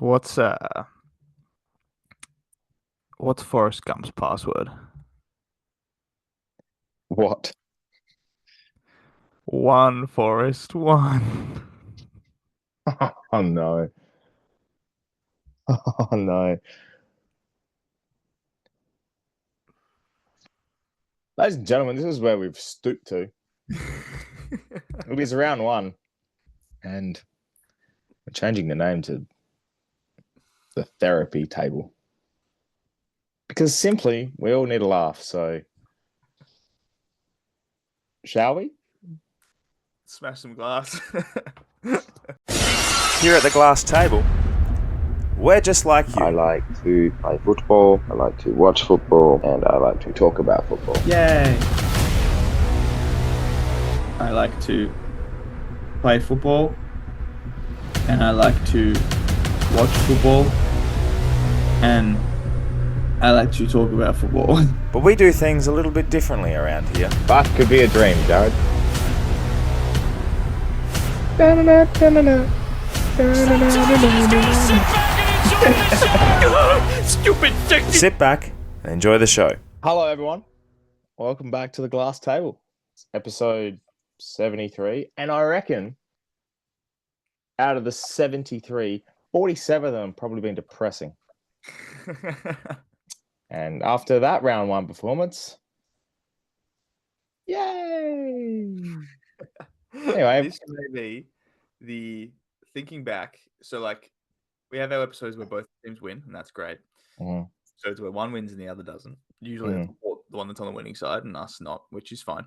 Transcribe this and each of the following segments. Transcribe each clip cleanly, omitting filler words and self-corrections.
What's uh what's Forrest Gump's password? What? One Forrest one. Oh no. Oh no. Ladies and gentlemen, this is where we've stooped to. It is round one, and we're changing the name to the therapy table. Because simply, we all need a laugh. So, shall we? Smash some glass. Here at the glass table, we're just like I you. like to play football, I like to watch football, and I like to talk about football. Yay! I like to play football and I like to watch football and I like to talk about football. But we do things a little bit differently around here. That could be a dream, Jared. Stupid dick. Sit back and enjoy the show. Hello, everyone. Welcome back to the glass table. It's episode 73. And I reckon out of the 73, 47 of them probably been depressing. And after that round one performance, yay! Anyway. This may be the thinking back. So we have our episodes where both teams win, and that's great. Mhm. So it's where one wins and the other doesn't. Usually it's the one that's on the winning side and us not, which is fine.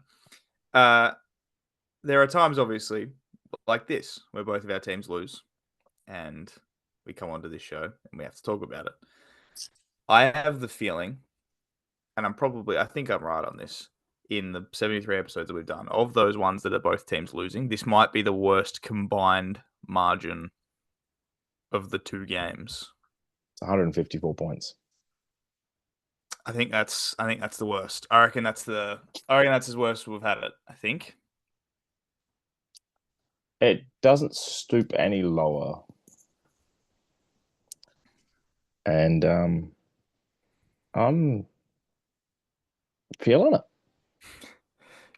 There are times, obviously, like this, where both of our teams lose, and we come onto this show and we have to talk about it. I have the feeling, and I think I'm right on this, in the 73 episodes that we've done, of those ones that are both teams losing, this might be the worst combined margin of the two games. It's 154 points. I think that's the worst. I reckon that's as worst we've had it, I think. It doesn't stoop any lower. And I'm feeling it.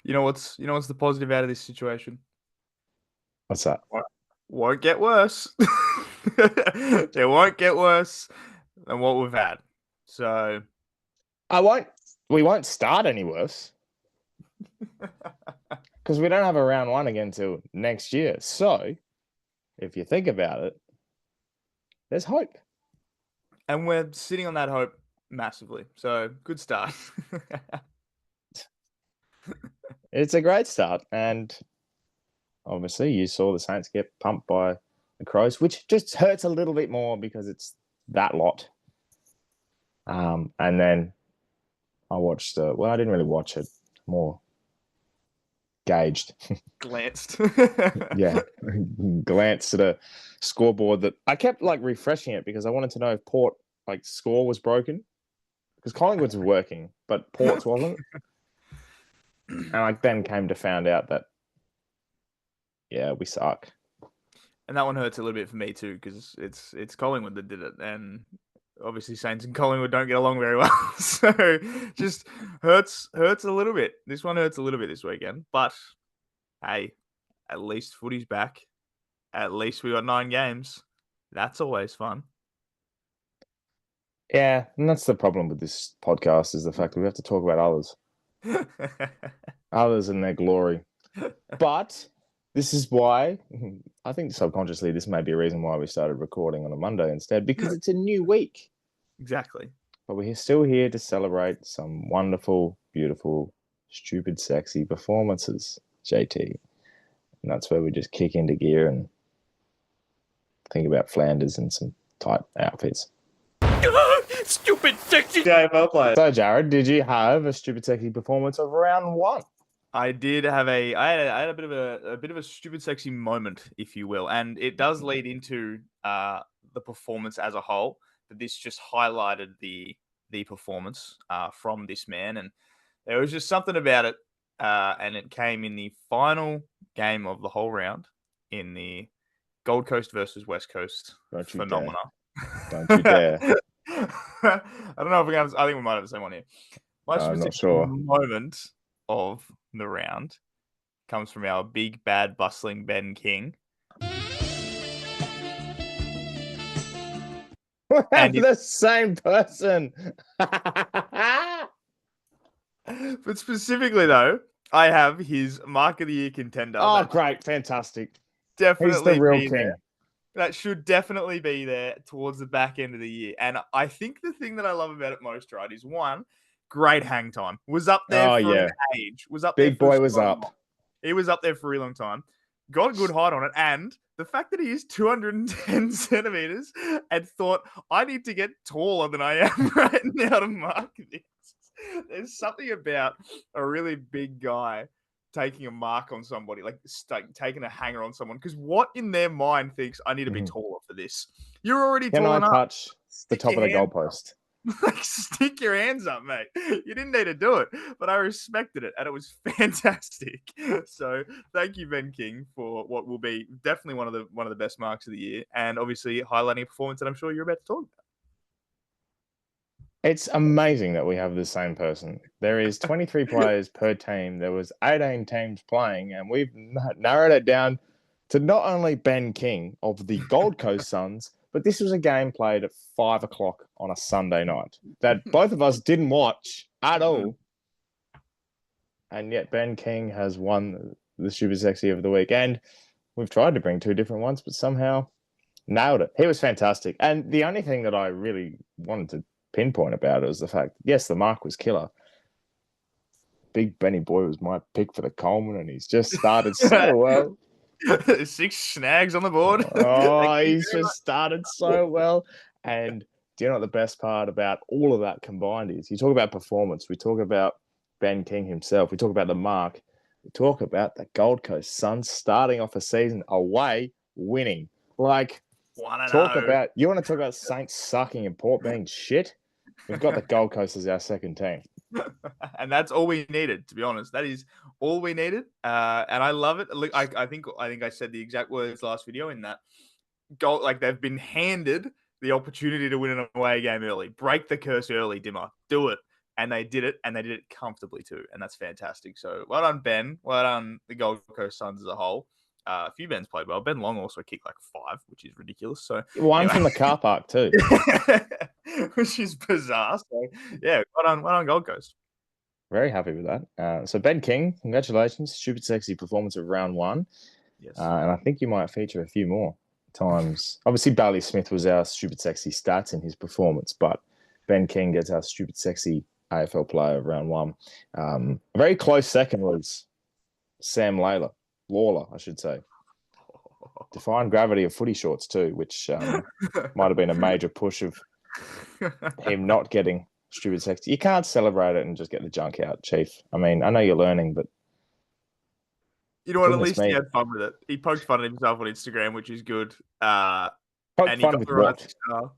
You know what's the positive out of this situation? What's that? Won't get worse. It won't get worse than what we've had. So we won't start any worse. Because we don't have a round one again till next year. So if you think about it, there's hope. and we're sitting on that hope massively. So good start. It's a great start. And obviously you saw the Saints get pumped by the Crows, which just hurts a little bit more because it's that lot. And then I watched I didn't really watch it, more gauged. Glanced. Yeah. Glanced at a scoreboard that I kept refreshing it because I wanted to know if Port score was broken. Because Collingwood's working, but Port's wasn't. And I then came to find out that we suck. And that one hurts a little bit for me too, because it's Collingwood that did it, and obviously Saints and Collingwood don't get along very well. So just hurts a little bit. This one hurts a little bit this weekend. But hey, at least footy's back. At least we got 9 games. That's always fun. Yeah, and that's the problem with this podcast, is the fact that we have to talk about others and their glory. But this is why I think subconsciously this may be a reason why we started recording on a Monday instead, because it's a new week. Exactly. But we're still here to celebrate some wonderful, beautiful, stupid, sexy performances, JT. And that's where we just kick into gear and think about Flanders and some tight outfits. Stupid sexy AFL player. So, Jared, did you have a stupid, sexy performance of round one? I did have I had a bit of a stupid sexy moment, if you will, and it does lead into the performance as a whole. But this just highlighted the performance from this man, and there was just something about it, and it came in the final game of the whole round in the Gold Coast versus West Coast phenomena. Don't you dare. I don't know if we have. I think we might have the same one here. My I'm not specific sure. moment of the round comes from our big, bad, bustling Ben King. We have And the same person. But specifically, though, I have his Mark of the Year contender. Oh, that great. Fantastic. definitely He's the real be king. there. That should definitely be there towards the back end of the year. And I think the thing that I love about it most, right, is one, great hang time. Was up there Oh, for yeah. an age. Was up Big there for boy was so up. long. He was up there for a really long time. Got a good height on it. And the fact that he is 210 centimeters and thought, I need to get taller than I am right now to mark this. There's something about a really big guy taking a mark on somebody, like taking a hanger on someone, because what in their mind thinks, I need to be taller for this? You're already Can tall I enough. touch the Stick top of your the hands goalpost? Like, stick your hands up, mate. You didn't need to do it, but I respected it, and it was fantastic. So, thank you, Ben King, for what will be definitely one of the best marks of the year, and obviously highlighting a performance that I'm sure you're about to talk about. It's amazing that we have the same person. There is 23 players per team. There was 18 teams playing, and we've narrowed it down to not only Ben King of the Gold Coast Suns, but this was a game played at 5 o'clock on a Sunday night that both of us didn't watch at all. And yet Ben King has won the Super Sexy of the Week. And we've tried to bring two different ones, but somehow nailed it. He was fantastic. And the only thing that I really wanted to pinpoint about it was the fact, yes, the mark was killer. Big Benny Boy was my pick for the Coleman, and he's just started so well. 6 snags on the board. Oh, he's just started so well. And do you know what the best part about all of that combined is? You talk about performance. We talk about Ben King himself. We talk about the mark. We talk about the Gold Coast Suns starting off a season away, winning. Like, you want to talk about Saints sucking and Port being shit? We've got the Gold Coast as our second team. And that's all we needed, to be honest. That is all we needed. And I love it. Look, I think I said the exact words last video in that goal. Like, they've been handed the opportunity to win an away game early. Break the curse early, Dimmer. Do it. And they did it, and they did it comfortably too. And that's fantastic. So well done, Ben. Well done, the Gold Coast Suns as a whole. A few Bens played well. Ben Long also kicked like 5, which is ridiculous. So one from the car park too, which is bizarre. So yeah, well done, Gold Coast. Very happy with that. So Ben King, congratulations, stupid sexy performance of round 1. Yes, and I think you might feature a few more times. Obviously, Bailey Smith was our stupid sexy stats in his performance, but Ben King gets our stupid sexy AFL player of round 1. A very close second was Sam Lawler, I should say. Defying gravity of footy shorts too, which might have been a major push of him not getting stupid sexy. You can't celebrate it and just get the junk out, Chief. I mean, I know you're learning, but you know what? At least he had fun with it. He poked fun at himself on Instagram, which is good. And he got the rising star.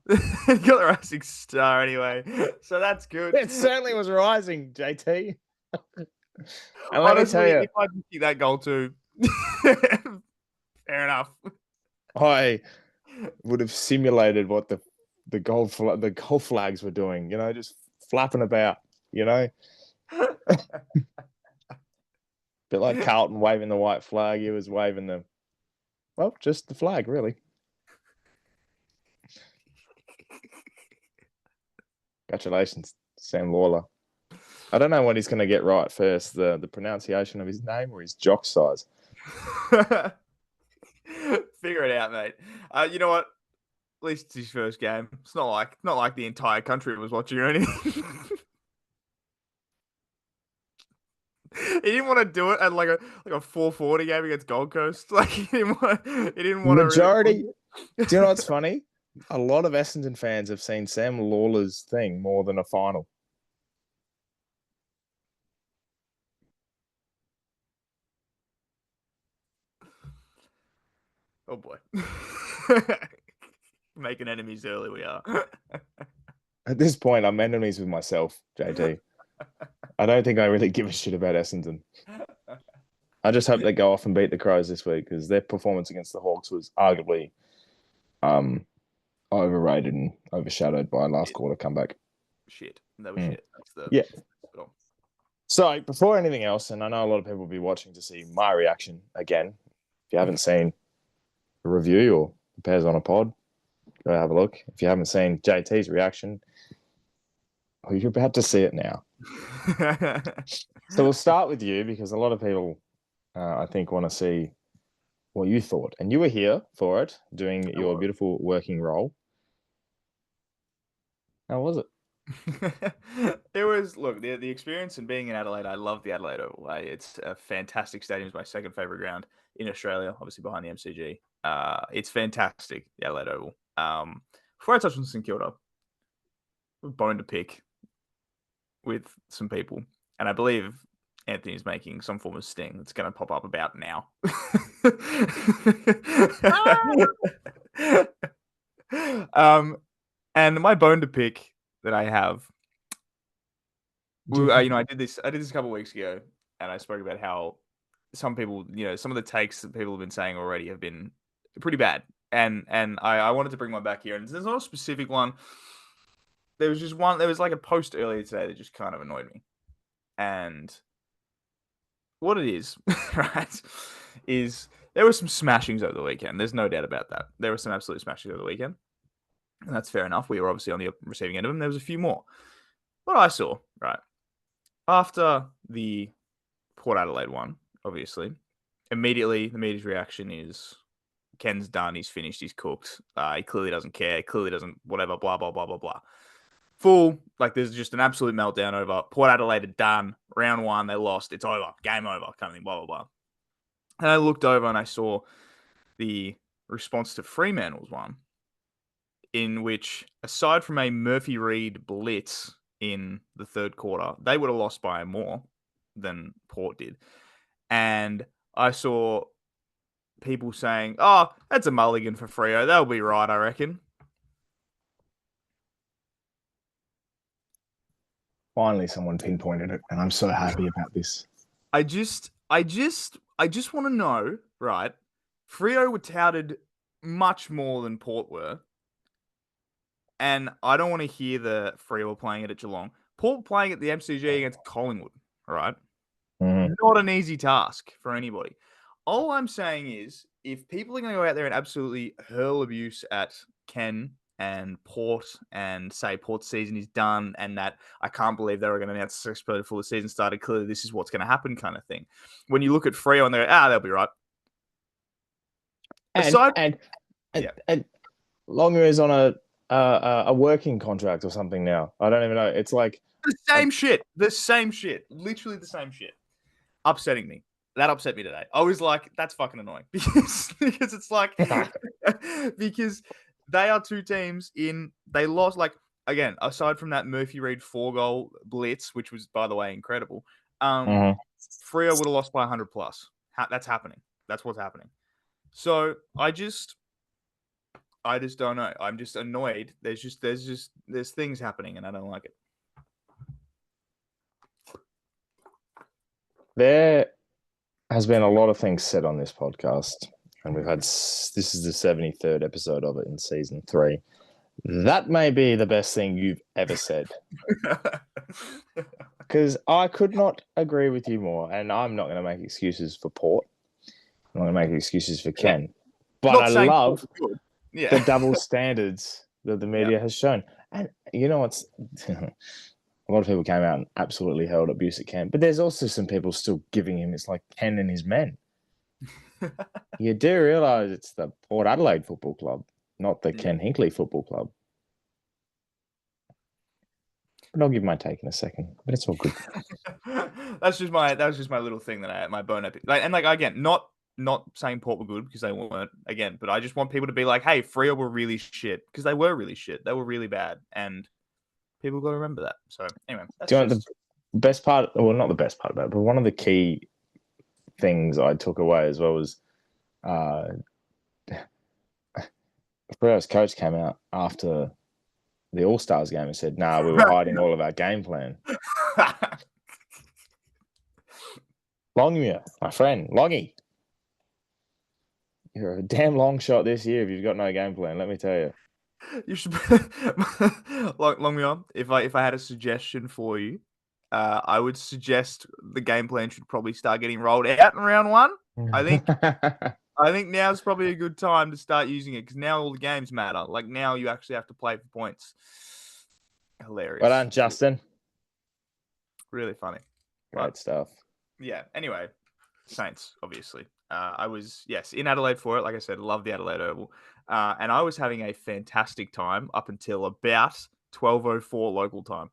He got the rising star anyway, so that's good. It certainly was rising, JT. And let me tell you, if I did see that goal too, fair enough. I would have simulated what the goal flags were doing. You know, just flapping about. You know, bit like Carlton waving the white flag. He was waving just the flag, really. Congratulations, Sam Lawler. I don't know what he's going to get right first, the pronunciation of his name or his jock size. Figure it out, mate. You know what? At least it's his first game. It's not like the entire country was watching or anything. He didn't want to do it at like a 440 game against Gold Coast. Like he didn't want majority. Do you know what's funny? A lot of Essendon fans have seen Sam Lawler's thing more than a final. Oh boy. Making enemies early we are. At this point, I'm enemies with myself, JT. I don't think I really give a shit about Essendon. I just hope they go off and beat the Crows this week because their performance against the Hawks was arguably overrated and overshadowed by last quarter comeback. Shit. That was Mm. shit. That's the Yeah. well, So before anything else, and I know a lot of people will be watching to see my reaction again. If you haven't seen the review or the Pairs on a Pod, go have a look. If you haven't seen JT's reaction, well, you're about to see it now. So we'll start with you because a lot of people, I think, want to see what you thought. And you were here for it, doing your beautiful working role. How was it? It was the experience and being in Adelaide. I love the Adelaide Oval. It's a fantastic stadium. It's my second favorite ground in Australia, obviously behind the MCG. It's fantastic, the Adelaide Oval. Before I touch on St Kilda, a bone to pick with some people, and I believe Anthony's making some form of sting that's going to pop up about now. And my bone to pick that I have, I did this a couple of weeks ago, and I spoke about how some people, some of the takes that people have been saying already have been pretty bad, and I wanted to bring one back here, and there's not a specific one. There was just one. There was like a post earlier today that just kind of annoyed me, and what it is, right, is there were some smashings over the weekend. There's no doubt about that. There were some absolute smashings over the weekend, and that's fair enough. We were obviously on the receiving end of them. There was a few more. What I saw, right, after the Port Adelaide one, obviously, immediately the media's reaction is Ken's done, he's finished, he's cooked. He clearly doesn't care, clearly doesn't, whatever, blah, blah, blah, blah, blah. Full, there's just an absolute meltdown over Port Adelaide are done. Round one, they lost. It's over. Game over. Kind of thing, blah, blah, blah. And I looked over and I saw the response to Fremantle's one, in which, aside from a Murphy Reid blitz in the third quarter, they would have lost by more than Port did. And I saw people saying, oh, that's a mulligan for Freo. They'll be right, I reckon. Finally, someone pinpointed it, and I'm so happy about this. I just want to know, right? Freo were touted much more than Port were. And I don't want to hear the Freo were playing it at Geelong. Port playing at the MCG against Collingwood, right? Mm-hmm. Not an easy task for anybody. All I'm saying is, if people are going to go out there and absolutely hurl abuse at Ken and Port and say Port's season is done and that I can't believe they were going to announce the explode before the season started, clearly this is what's going to happen kind of thing. When you look at Freo and they go, they'll be right. And Longer is on a working contract or something now. I don't even know. It's like the same shit. Literally the same shit. Upsetting me. That upset me today. I was like, that's fucking annoying because it's like because they are two teams they lost, again, aside from that Murphy Reid 4-goal blitz, which was, by the way, incredible. Freo would have lost by 100 plus. That's happening. That's what's happening. So I just don't know. I'm just annoyed. There's things happening and I don't like it. There has been a lot of things said on this podcast, and this is the 73rd episode of it in season 3. That may be the best thing you've ever said. Because I could not agree with you more, and I'm not going to make excuses for Port. I'm not going to make excuses for Ken. But I love the double standards that the media has shown. And you know what's... A lot of people came out and absolutely hurled abuse at Ken, but there's also some people still giving him, it's like Ken and his men. You do realise it's the Port Adelaide Football Club, not the Ken Hinkley Football Club. But I'll give my take in a second, but it's all good. That was just my little thing my bone epic. Again, not saying Port were good because they weren't, again, but I just want people to be like, hey, Freo were really shit, because they were really shit. They were really bad, and people got to remember that. So anyway, do you know the best part? Well, not the best part about it, but one of the key things I took away as well was Freo's coach came out after the All-Stars game and said, "Nah, we were hiding all of our game plan." Longmuir, my friend, Longy, you're a damn long shot this year if you've got no game plan. Let me tell you. You should long me on. If I had a suggestion for you, I would suggest the game plan should probably start getting rolled out in round one. I think now's probably a good time to start using it because now all the games matter. Like now you actually have to play for points. Hilarious. Well done, Justin. Really funny. Great stuff. Yeah. Anyway, Saints, obviously. I was, in Adelaide for it. Like I said, love the Adelaide Oval. And I was having a fantastic time up until about 12:04 local time.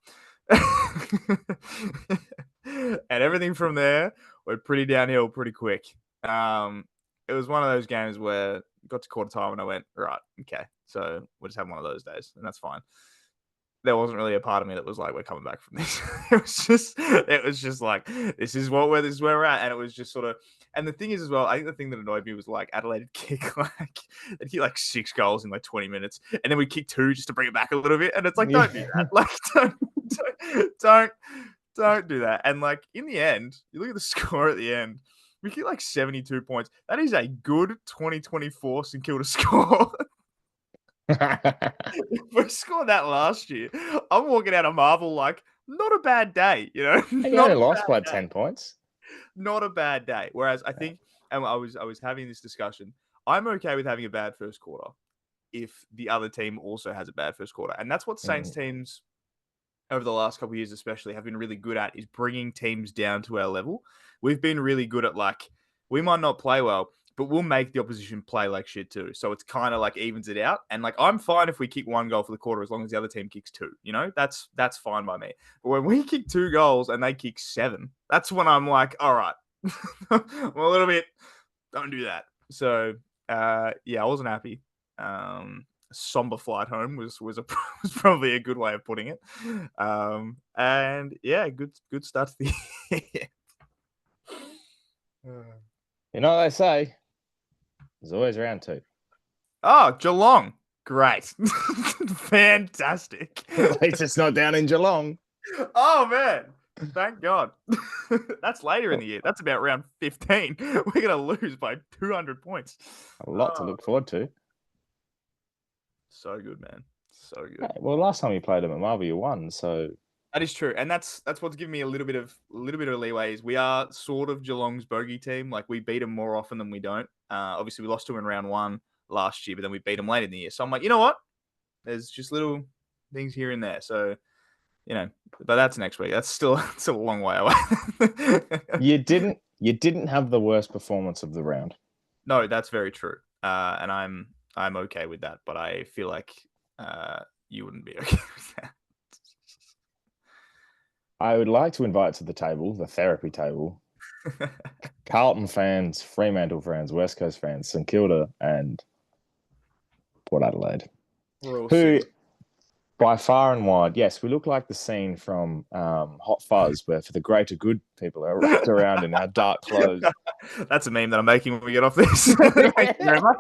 And everything from there went pretty downhill pretty quick. It was one of those games where got to quarter time and I went, right, okay, so we'll just have one of those days, and that's fine. There wasn't really a part of me that was like, we're coming back from this. it was just like, this is where we're at. And it was just sort of, and the thing is as well, I think the thing that annoyed me was like Adelaide would kick they'd kick like 6 goals in like 20 minutes. And then we kick 2 just to bring it back a little bit. And it's like, don't do that. Like, don't do that. And like in the end, you look at the score at the end, we get like 72 points. That is a good 2024 St Kilda score. If we scored that last year, I'm walking out of Marvel like, not a bad day, you know? You only lost by 10 points. Not a bad day. Whereas I think, and I was having this discussion, I'm okay with having a bad first quarter if the other team also has a bad first quarter. And that's what Saints teams over the last couple of years especially have been really good at, is bringing teams down to our level. We've been really good at like, we might not play well, but we'll make the opposition play like shit too. So it's kind of like evens it out. And like, I'm fine if we kick 1 goal for the quarter as long as the other team kicks 2. You know, that's fine by me. But when we kick 2 goals and they kick 7, that's when I'm like, all right, I'm a little bit, don't do that. So I wasn't happy. Somber flight home was probably a good way of putting it. And yeah, good start to the year. You know what they say? There's always round 2. Oh, Geelong. Great. Fantastic. At least it's not down in Geelong. Oh, man. Thank God. That's later in the year. That's about round 15. We're going to lose by 200 points. A lot to look forward to. So good, man. So good. Hey, well, last time you played them at Marvel, you won, so... That is true, and that's what's given me a little bit of leeway. Is we are sort of Geelong's bogey team. Like we beat them more often than we don't. Obviously, we lost to them in round 1 last year, but then we beat them late in the year. So I'm like, you know what? There's just little things here and there. So, you know, but that's next week. That's still a long way away. You didn't have the worst performance of the round. No, that's very true, and I'm okay with that. But I feel like you wouldn't be okay with that. I would like to invite to the table, the therapy table, Carlton fans, Fremantle fans, West Coast fans, St Kilda, and Port Adelaide. Who, by far and wide, yes, we look like the scene from Hot Fuzz, where for the greater good, people are wrapped around in our dark clothes. That's a meme that I'm making when we get off this. Thank you very much.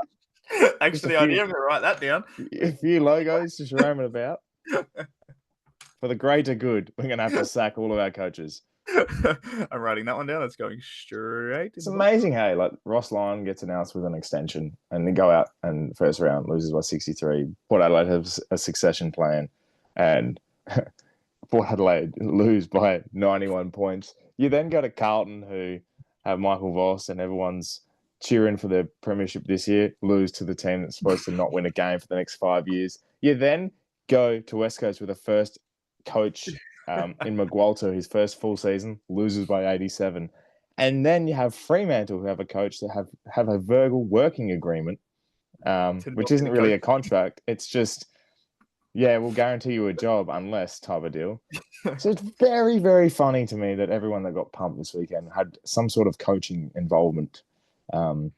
Actually, I'm going to write that down. A few logos just roaming about. For the greater good, we're going to have to sack all of our coaches. I'm writing that one down. That's going straight. It's amazing how like Ross Lyon gets announced with an extension and they go out and first round loses by 63. Port Adelaide has a succession plan and Port Adelaide lose by 91 points. You then go to Carlton, who have Michael Voss and everyone's cheering for their premiership this year, lose to the team that's supposed to not win a game for the next 5 years. You then go to West Coast with a first coach in McWalter, his first full season, loses by 87. And then you have Fremantle, who have a coach that have a verbal working agreement, which isn't really a contract. It's just, yeah, we'll guarantee you a job unless type of deal. So it's very, very funny to me that everyone that got pumped this weekend had some sort of coaching involvement. And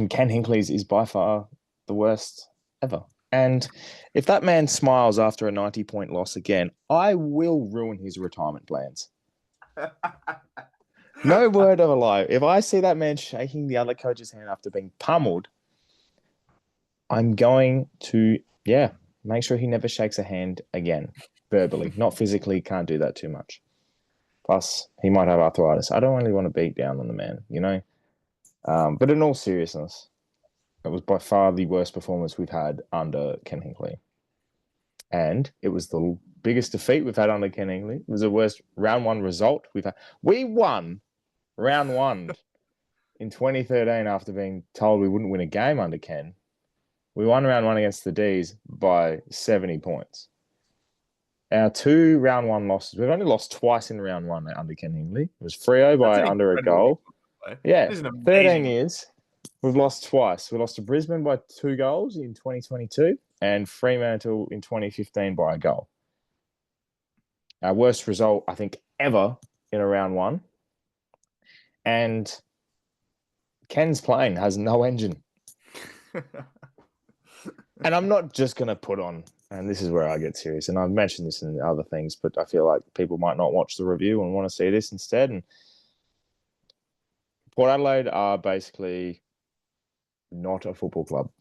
Ken Hinkley's is by far the worst ever. And if that man smiles after a 90-point loss again, I will ruin his retirement plans. No word of a lie. If I see that man shaking the other coach's hand after being pummeled, I'm going to, make sure he never shakes a hand again, verbally. Not physically, can't do that too much. Plus, he might have arthritis. I don't really want to beat down on the man, you know? But in all seriousness, It was by far the worst performance we've had under Ken Hinkley. And it was the biggest defeat we've had under Ken Hinkley. It was the worst round one result we've had. We won round one in 2013 after being told we wouldn't win a game under Ken. We won round one against the D's by 70 points. Our 2 round one losses, we've only lost twice in round one under Ken Hinkley. It was Freo by under a goal. Yeah, 13 years. We've lost twice. We lost to Brisbane by 2 goals in 2022 and Fremantle in 2015 by a goal. Our worst result, I think, ever in a round one. And Ken's plane has no engine. And I'm not just going to put on, and this is where I get serious, and I've mentioned this in other things, but I feel like people might not watch the review and want to see this instead. And Port Adelaide are basically not a football club.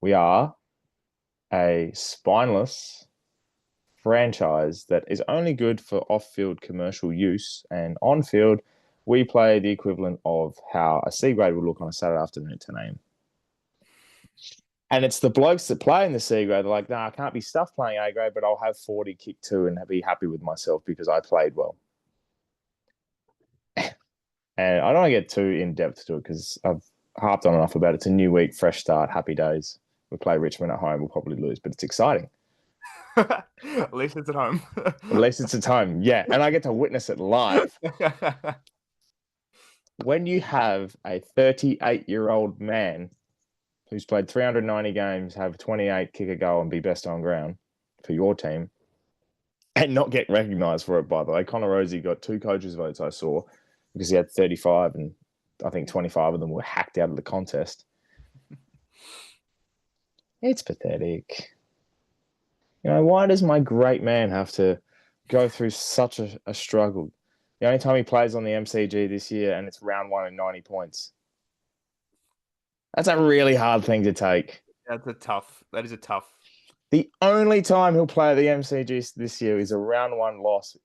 We are a spineless franchise that is only good for off-field commercial use, and on-field, we play the equivalent of how a C grade would look on a Saturday afternoon at 10 a.m. And it's the blokes that play in the C grade. They're like, nah, I can't be stuffed playing A grade, but I'll have 40, kick 2, and be happy with myself because I played well. And I don't want to get too in-depth to it because I've harped on enough about it. It's a new week, fresh start, happy days. We play Richmond at home. We'll probably lose, but it's exciting. At least it's at home. At least it's at home, yeah. And I get to witness it live. When you have a 38-year-old man who's played 390 games, have 28, kick a goal, and be best on ground for your team, and not get recognised for it, by the way. Connor Rosie got 2 coaches' votes I saw because he had 35, and I think 25 of them were hacked out of the contest. It's pathetic. You know, why does my great man have to go through such a struggle? The only time he plays on the MCG this year, and it's round 1 and 90 points. That's a really hard thing to take. That is a tough. The only time he'll play at the MCG this year is a round 1 loss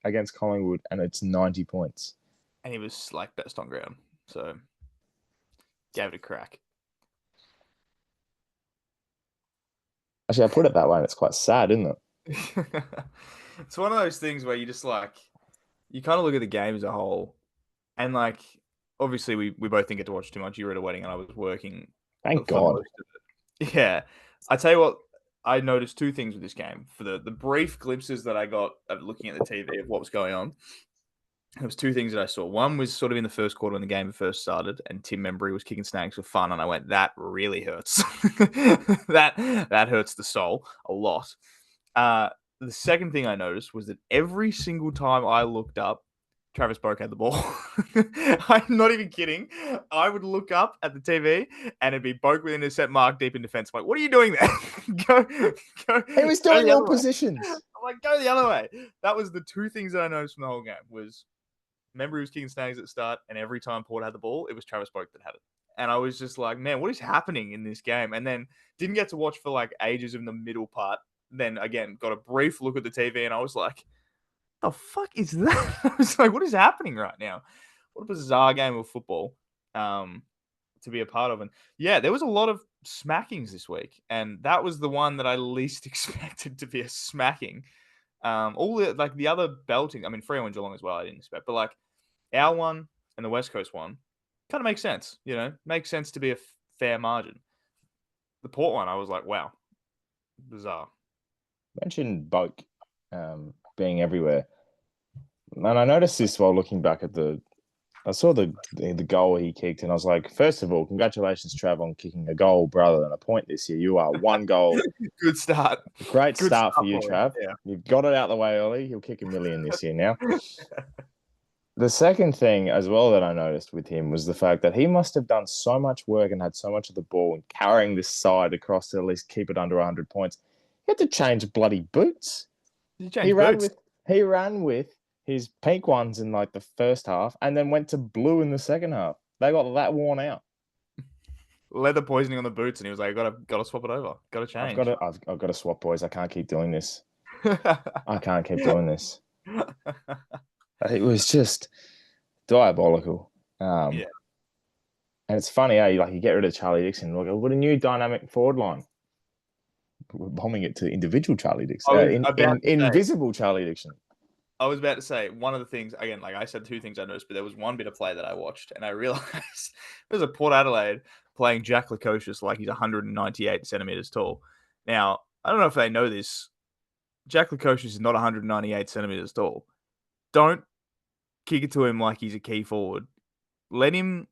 against Collingwood, and it's 90 points. And he was like best on ground, so gave it a crack. Actually, I put it that way, and it's quite sad, isn't it? It's one of those things where you just you kind of look at the game as a whole, and obviously we both didn't get to watch too much. You were at a wedding and I was working. Thank God. Yeah. I tell you what, I noticed 2 things with this game. For the brief glimpses that I got of looking at the TV of what was going on, there was 2 things that I saw. One was sort of in the first quarter when the game first started and Tim Membry was kicking snags for fun, and I went, that really hurts. that hurts the soul a lot. The second thing I noticed was that every single time I looked up, Travis Boak had the ball. I'm not even kidding. I would look up at the TV and it'd be Boak with an intercept mark deep in defense. I'm like, what are you doing there? go. He was doing all positions. I'm like, go the other way. That was the 2 things that I noticed from the whole game was Membry was kicking snags at the start, and every time Port had the ball, it was Travis Boak that had it. And I was just like, man, what is happening in this game? And then didn't get to watch for ages in the middle part. Then again, got a brief look at the TV, and I was like, the fuck is that? I was like, what is happening right now? What a bizarre game of football to be a part of. And yeah, there was a lot of smackings this week, and that was the one that I least expected to be a smacking. All the other belting, I mean, Freo and Geelong as well, I didn't expect, but our one and the West Coast one kind of makes sense, makes sense to be a fair margin. The Port one, I was like, wow, bizarre. Mentioned Boak being everywhere. And I noticed this while looking back at I saw the goal he kicked, and I was like, first of all, congratulations, Trav, on kicking a goal rather than a point this year. You are 1 goal. Good start. Great start for you, Trav. Yeah. You've got it out the way early. He'll kick 1 million this year now. The second thing as well that I noticed with him was the fact that he must have done so much work and had so much of the ball and carrying this side across to at least keep it under 100 points. He had to change bloody boots. He ran with his pink ones in the first half and then went to blue in the second half. They got that worn out. Leather poisoning on the boots, and he was like, got to swap it over. Got to change. I've got to swap, boys. I can't keep doing this. I can't keep doing this. It was just diabolical. Yeah. And it's funny, like you get rid of Charlie Dixon, look, what a new dynamic forward line. We're bombing it to individual Charlie Dixon, I was about to say, invisible Charlie Dixon. one of the things, again, like I said, two things I noticed, but there was one bit of play that I watched, and I realized there's a Port Adelaide playing Jack Lukosius like he's 198 centimeters tall. Now, I don't know if they know this. Jack Lukosius is not 198 centimeters tall. Don't kick it to him like he's a key forward. Let him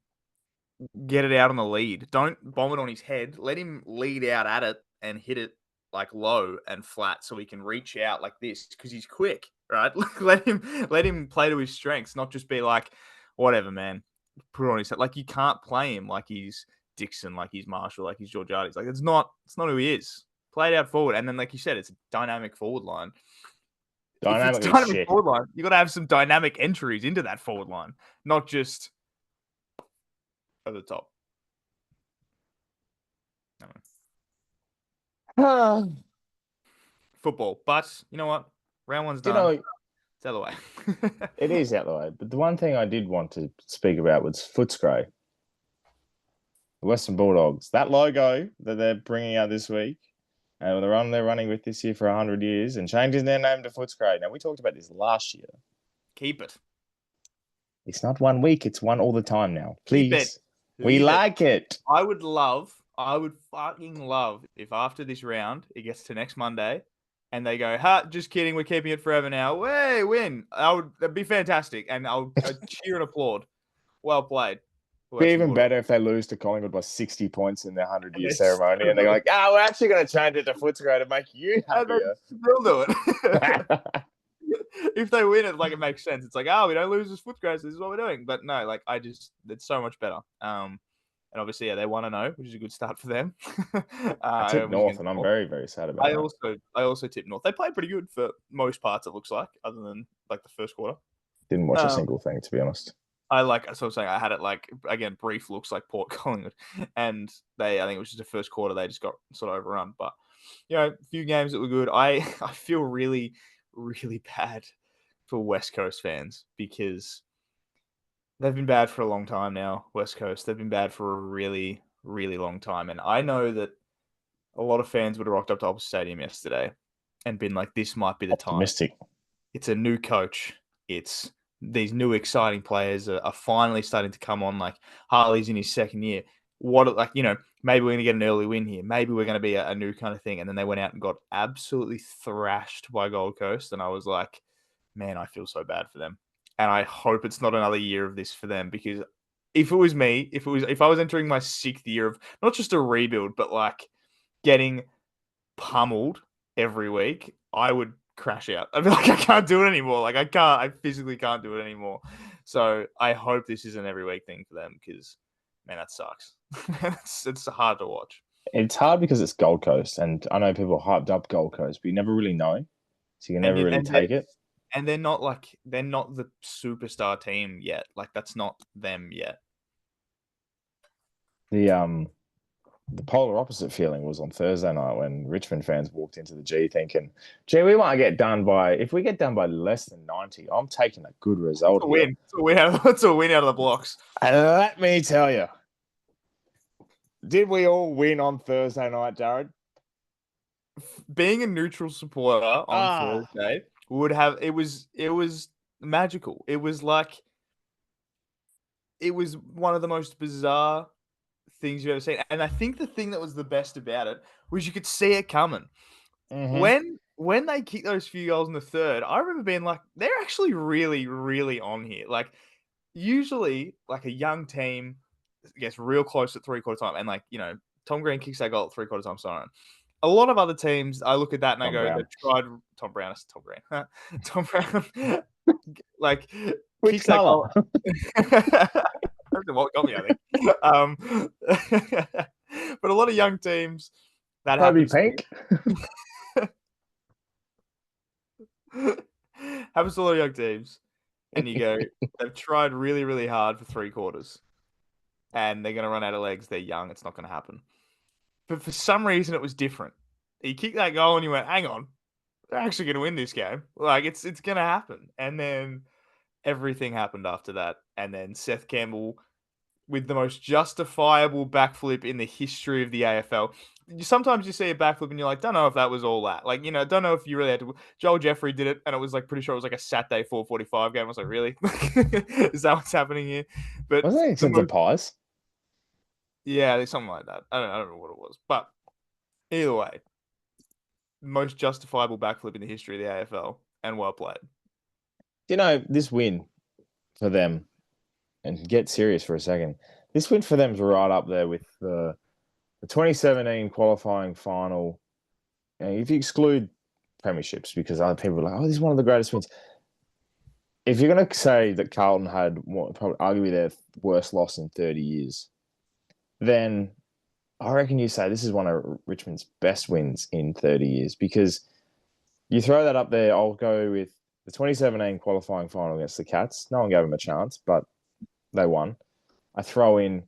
get it out on the lead. Don't bomb it on his head. Let him lead out at it and hit it like low and flat so he can reach out like this because he's quick, right? let him play to his strengths, not just be like, whatever, man. Put it on his head. Like you can't play him like he's Dixon, like he's Marshall, like he's Georgiades. Like it's not who he is. Play it out forward. And then, like you said, it's a dynamic forward line. If it's dynamic forward line, you got to have some dynamic entries into that forward line, not just over the top. Football. But you know what? Round one's done. It's out of the way. It is out of the way. But the one thing I did want to speak about was Footscray. The Western Bulldogs. That logo that they're bringing out this week, and the run they're running with this year for 100 years and changing their name to Footscray. Now, we talked about this last year. Keep it. It's not 1 week. It's one all the time now. Please. We like it. I would fucking love if after this round, it gets to next Monday and they go, just kidding. We're keeping it forever now. Way win. That'd be fantastic. And I'd cheer and applaud. Well played. It'd be even better if they lose to Collingwood by 60 points in their 100-year ceremony. And they're like, we're actually going to change it to Footscray to make you happier. They'll do it. If they win it, like it makes sense. It's like, we don't lose this Footscray, so this is what we're doing. But no, like it's so much better. And obviously, they 1-0, which is a good start for them. I tipped North, and I'm very, very sad about that. I also tipped North. They played pretty good for most parts, it looks like, other than like the first quarter. Didn't watch a single thing, to be honest. So I'm saying I had it like, again, brief looks like Port Collingwood. And I think it was just the first quarter, they just got sort of overrun. But, a few games that were good. I feel really, really bad for West Coast fans because they've been bad for a long time now, West Coast. They've been bad for a really, really long time. And I know that a lot of fans would have rocked up to Optus Stadium yesterday and been like, this might be the time. It's a new coach. It's these new exciting players are finally starting to come on. Like Harley's in his second year. Maybe we're going to get an early win here. Maybe we're going to be a new kind of thing. And then they went out and got absolutely thrashed by Gold Coast. And I was like, man, I feel so bad for them. And I hope it's not another year of this for them because if it was me, if I was entering my 6th year of not just a rebuild, but like getting pummeled every week, I would crash out. I'd be like, I can't do it anymore. Like I physically can't do it anymore. So I hope this is an every week thing for them because, man, that sucks. It's hard to watch. It's hard because it's Gold Coast, and I know people hyped up Gold Coast, but you never really know, so you can never really take it. And they're not the superstar team yet. Like that's not them yet. The polar opposite feeling was on Thursday night when Richmond fans walked into the G thinking, we might get done if we get done by less than 90, I'm taking a good result. It's a win. It's a win out of the blocks. And let me tell you, did we all win on Thursday night, Jared? Being a neutral supporter on Thursday it was magical. It was one of the most bizarre things you've ever seen. And I think the thing that was the best about it was you could see it coming. Mm-hmm. When they kicked those few goals in the third, I remember being like, they're actually really, really on here. Like usually like a young team gets real close at 3/4 time. And Tom Green kicks that goal at 3/4 time siren. A lot of other teams, I look at that and I go, they've tried Tom Brown. It's Tom Green. Tom Brown, like, which colour? What got me, I think. But a lot of young teams that happens. Pink. Happens to a lot of young teams, and you go, they've tried really, really hard for 3/4, and they're going to run out of legs. They're young. It's not going to happen. But for some reason, it was different. He kicked that goal, and you went, hang on, they're actually going to win this game. Like, it's going to happen. And then everything happened after that. And then Seth Campbell with the most justifiable backflip in the history of the AFL. Sometimes you see a backflip and you're like, don't know if that was all that. Like, don't know if you really had to. Joel Jeffrey did it, and it was like pretty sure it was like a Saturday 4:45 game. I was like, really? Is that what's happening here? But Wasn't it the pies? Yeah, something like that. I don't know what it was, but either way, most justifiable backflip in the history of the AFL, and well played. This win for them, and get serious for a second. This win for them is right up there with the 2017 qualifying final. If you exclude premierships, because other people are like, oh, this is one of the greatest wins. If you're going to say that Carlton had probably arguably their worst loss in 30 years, then I reckon you say this is one of Richmond's best wins in 30 years, because you throw that up there. I'll go with the 2017 qualifying final against the Cats. No one gave them a chance, but they won. I throw in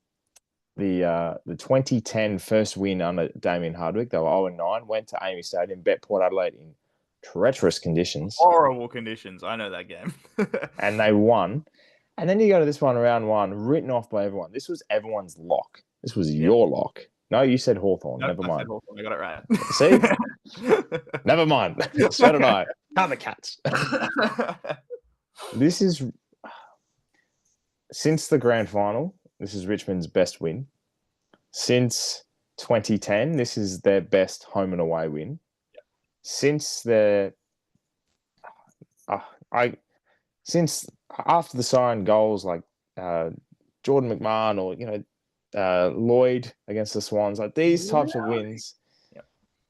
the 2010 first win under Damien Hardwick. They were 0-9, went to Amy Stadium, bet Port Adelaide in treacherous conditions. Horrible conditions. I know that game. And they won. And then you go to this one, round one, written off by everyone. This was everyone's lock. This was your lock. No, you said Hawthorn. No, Never mind. I said Hawthorn. I got it right. See? Never mind. So did I. Count the Cats. This is, since the grand final, this is Richmond's best win. Since 2010, this is their best home and away win. Yep. Since their, since after the signed goals like Jordan McMahon or Lloyd against the Swans, like these types of wins,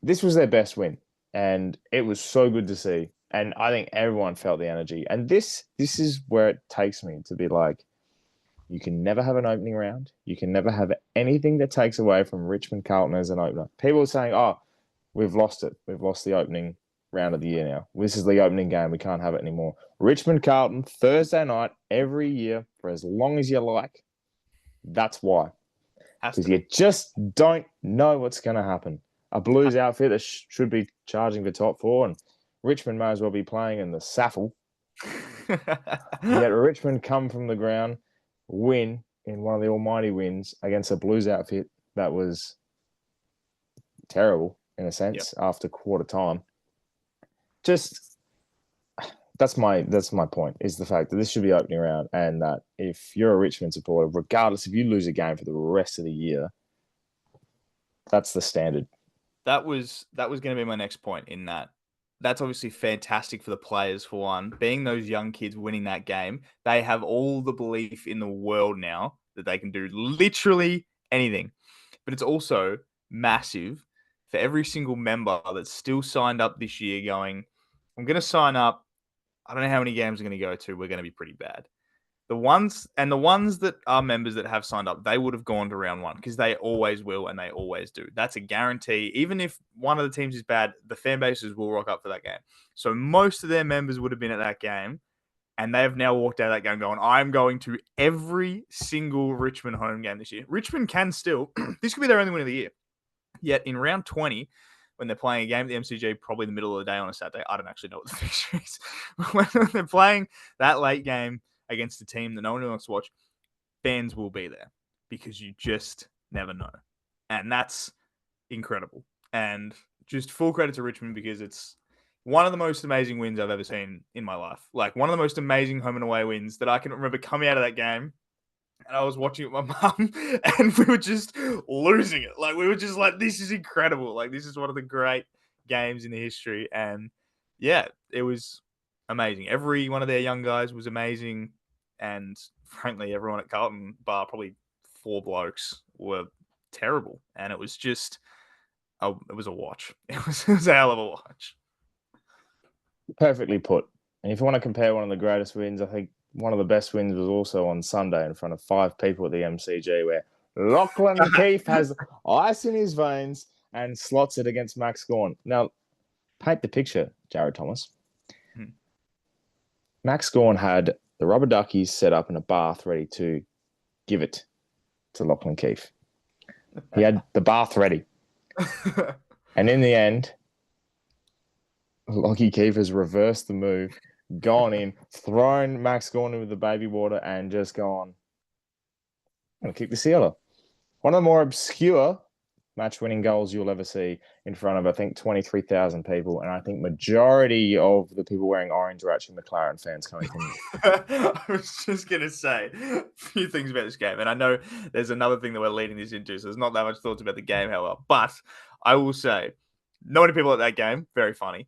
this was their best win, and it was so good to see. And I think everyone felt the energy. And this is where it takes me to be like, you can never have an opening round. You can never have anything that takes away from Richmond Carlton as an opener. People are saying, oh, we've lost it. We've lost the opening round of the year now. This is the opening game. We can't have it anymore. Richmond Carlton, Thursday night, every year, for as long as you like. That's why. Because you just don't know what's going to happen. A Blues outfit that should be charging for top four, and Richmond may as well be playing in the SAFL. Yet Richmond come from the ground, win in one of the almighty wins against a Blues outfit that was terrible in a sense after quarter time. Just that's my point, is the fact that this should be opening round, and that if you're a Richmond supporter, regardless if you lose a game for the rest of the year, that's the standard. That was going to be my next point, in that that's obviously fantastic for the players, for one. Being those young kids winning that game, they have all the belief in the world now that they can do literally anything. But it's also massive for every single member that's still signed up this year going, I'm going to sign up. I don't know how many games I'm going to go to. We're going to be pretty bad. The ones that are members that have signed up, they would have gone to round one, because they always will, and they always do. That's a guarantee. Even if one of the teams is bad, the fan bases will rock up for that game. So most of their members would have been at that game, and they have now walked out of that game going, I'm going to every single Richmond home game this year. Richmond can still, this could be their only win of the year. Yet in round 20, when they're playing a game at the MCG, probably in the middle of the day on a Saturday, I don't actually know what the fixture is. When they're playing that late game against a team that no one wants to watch, fans will be there, because you just never know. And that's incredible. And just full credit to Richmond, because it's one of the most amazing wins I've ever seen in my life. Like, one of the most amazing home and away wins that I can remember coming out of that game. And I was watching it with my mum, and we were just losing it. Like, we were just like, this is incredible. Like, this is one of the great games in the history. And yeah, it was amazing. Every one of their young guys was amazing. And frankly, everyone at Carlton, bar probably 4 blokes, were terrible. And it was just, it was a watch. It was a hell of a watch. Perfectly put. And if you want to compare one of the greatest wins, I think one of the best wins was also on Sunday in front of 5 people at the MCG, where Lachlan Keefe has ice in his veins and slots it against Max Gawn. Now, paint the picture, Jared Thomas. Max Gawn had the rubber duckies set up in a bath ready to give it to Lachlan Keefe. He had the bath ready. And in the end, Lockie Keefe has reversed the move, gone in, thrown Max Gawn with the baby water, and just gone, I'm going to kick the sealer. One of the more obscure match-winning goals you'll ever see in front of, I think, 23,000 people. And I think majority of the people wearing orange are actually McLaren fans coming from you. I was just going to say a few things about this game. And I know there's another thing that we're leading this into, so there's not that much thoughts about the game, however. But I will say, not many people at that game, very funny.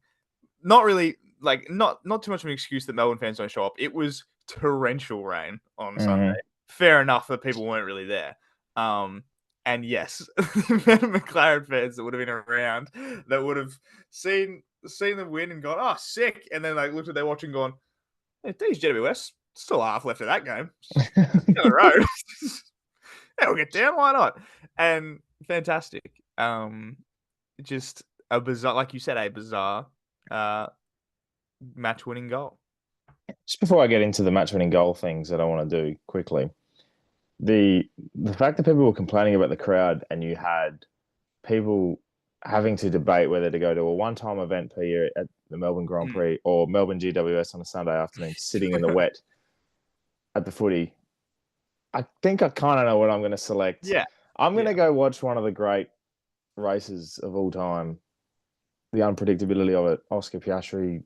Not really, not too much of an excuse that Melbourne fans don't show up. It was torrential rain on Sunday. Fair enough that people weren't really there. And yes, the amount of McLaren fans that would have been around that would have seen them win and gone, oh, sick. And then looked at their watch and gone, hey, these GWS, still half left of that game. Down the road. Yeah, we'll get down. Why not? And fantastic. Just a bizarre, like you said, a bizarre match-winning goal. Just before I get into the match-winning goal things that I want to do quickly, the fact that people were complaining about the crowd and you had people having to debate whether to go to a one-time event per year at the Melbourne Grand Prix or Melbourne GWS on a Sunday afternoon, sitting in the wet at the footy, I think I kind of know what I'm going to select. Yeah. I'm going to go watch one of the great races of all time, the unpredictability of it, Oscar Piastri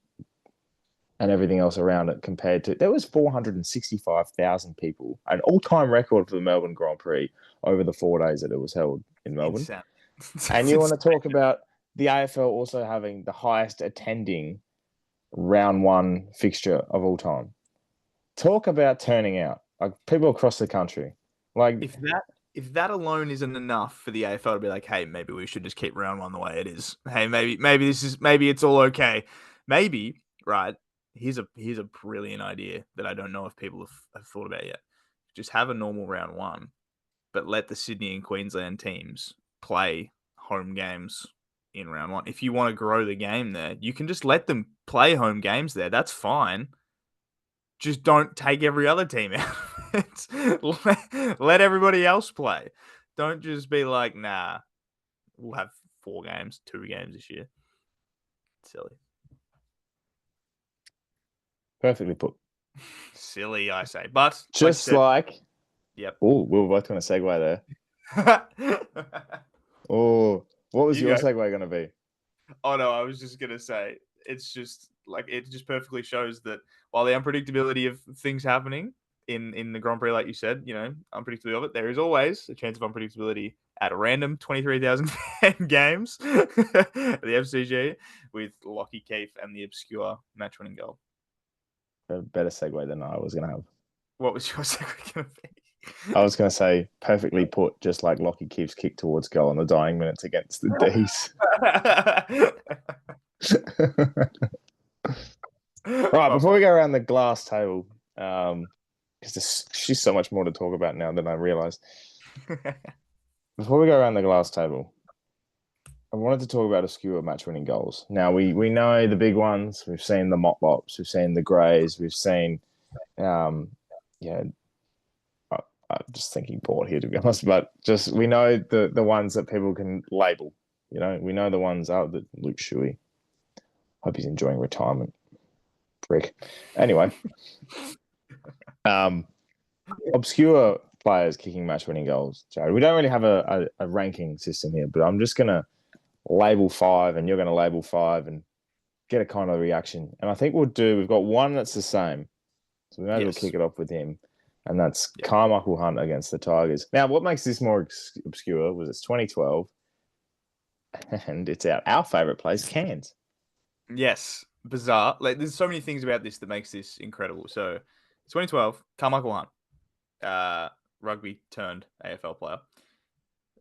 and everything else around it compared to... There was 465,000 people, an all-time record for the Melbourne Grand Prix over the 4 days that it was held in Melbourne. Insane. And you want to talk about the AFL also having the highest attending round one fixture of all time. Talk about turning out, like people across the country. Like if that alone isn't enough for the AFL to be like, hey, maybe we should just keep round one the way it is. Hey, maybe it's all okay. Maybe, right? Here's a brilliant idea that I don't know if people have thought about yet. Just have a normal round one, but let the Sydney and Queensland teams play home games in round one. If you want to grow the game there, you can just let them play home games there. That's fine. Just don't take every other team out. Let everybody else play. Don't just be like, nah, we'll have 2 games this year. Silly. Perfectly put. Silly, I say. But just yep. Oh, we were both going to segue there. Oh, what was your segue going to be? Oh no, I was just going to say it's just it just perfectly shows that while the unpredictability of things happening in the Grand Prix, like you said, unpredictability of it, there is always a chance of unpredictability at a random 23,000 games at the FCG with Lockie Keefe and the obscure match-winning goal. A better segue than I was going to have. What was your segue going to be? I was going to say, perfectly put, just like Lockie Keefe's kick towards goal in the dying minutes against the D's. Right, before we go around the glass table, because there's just so much more to talk about now than I realised. Before we go around the glass table, I wanted to talk about obscure match-winning goals. Now, we know the big ones. We've seen the Motlops. We've seen the Greys. We've seen, I'm just thinking Port here, to be honest. But just we know the ones that people can label. We know the ones that Luke Shuey. Hope he's enjoying retirement. Prick. Anyway, obscure players kicking match-winning goals, Jared. We don't really have a ranking system here, but I'm just going to label 5 and you're going to label 5 and get a kind of reaction. And I think we've got one that's the same. So we may as well kick it off with him. And that's Carmichael Hunt against the Tigers. Now, what makes this more obscure was it's 2012 and it's our favourite place, Cairns. Yes. Bizarre. There's so many things about this that makes this incredible. So, 2012, Carmichael Hunt, rugby turned AFL player.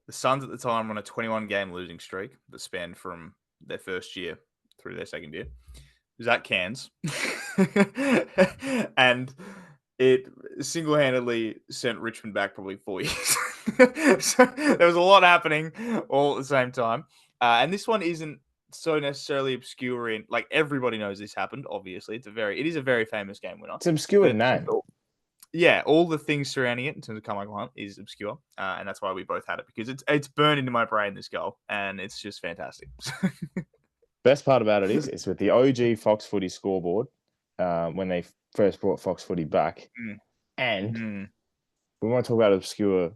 The Suns at the time were on a 21-game losing streak that spanned from their first year through their second year. It was at Cairns. And it single-handedly sent Richmond back probably 4 years. So there was a lot happening all at the same time. And this one isn't so necessarily obscure in everybody knows this happened. Obviously, it is a very famous game winner. It's obscure in name. Yeah, all the things surrounding it in terms of Carmichael Hunt is obscure, and that's why we both had it because it's burned into my brain, this goal, and it's just fantastic. Best part about it is it's with the OG Fox Footy scoreboard when they first brought Fox Footy back, and we want to talk about obscure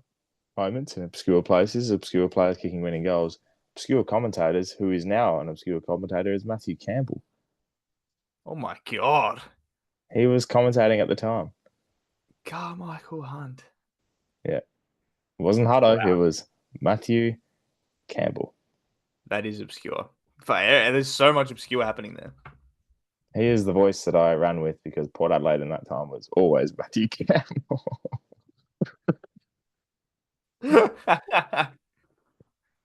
moments in obscure places, obscure players kicking winning goals, obscure commentators. Who is now an obscure commentator is Matthew Campbell. Oh my God. He was commentating at the time. Carmichael Hunt. Yeah. It wasn't Hutto. Wow. It was Matthew Campbell. That is obscure. There's so much obscure happening there. He is the voice that I ran with because Port Adelaide in that time was always Matthew Campbell.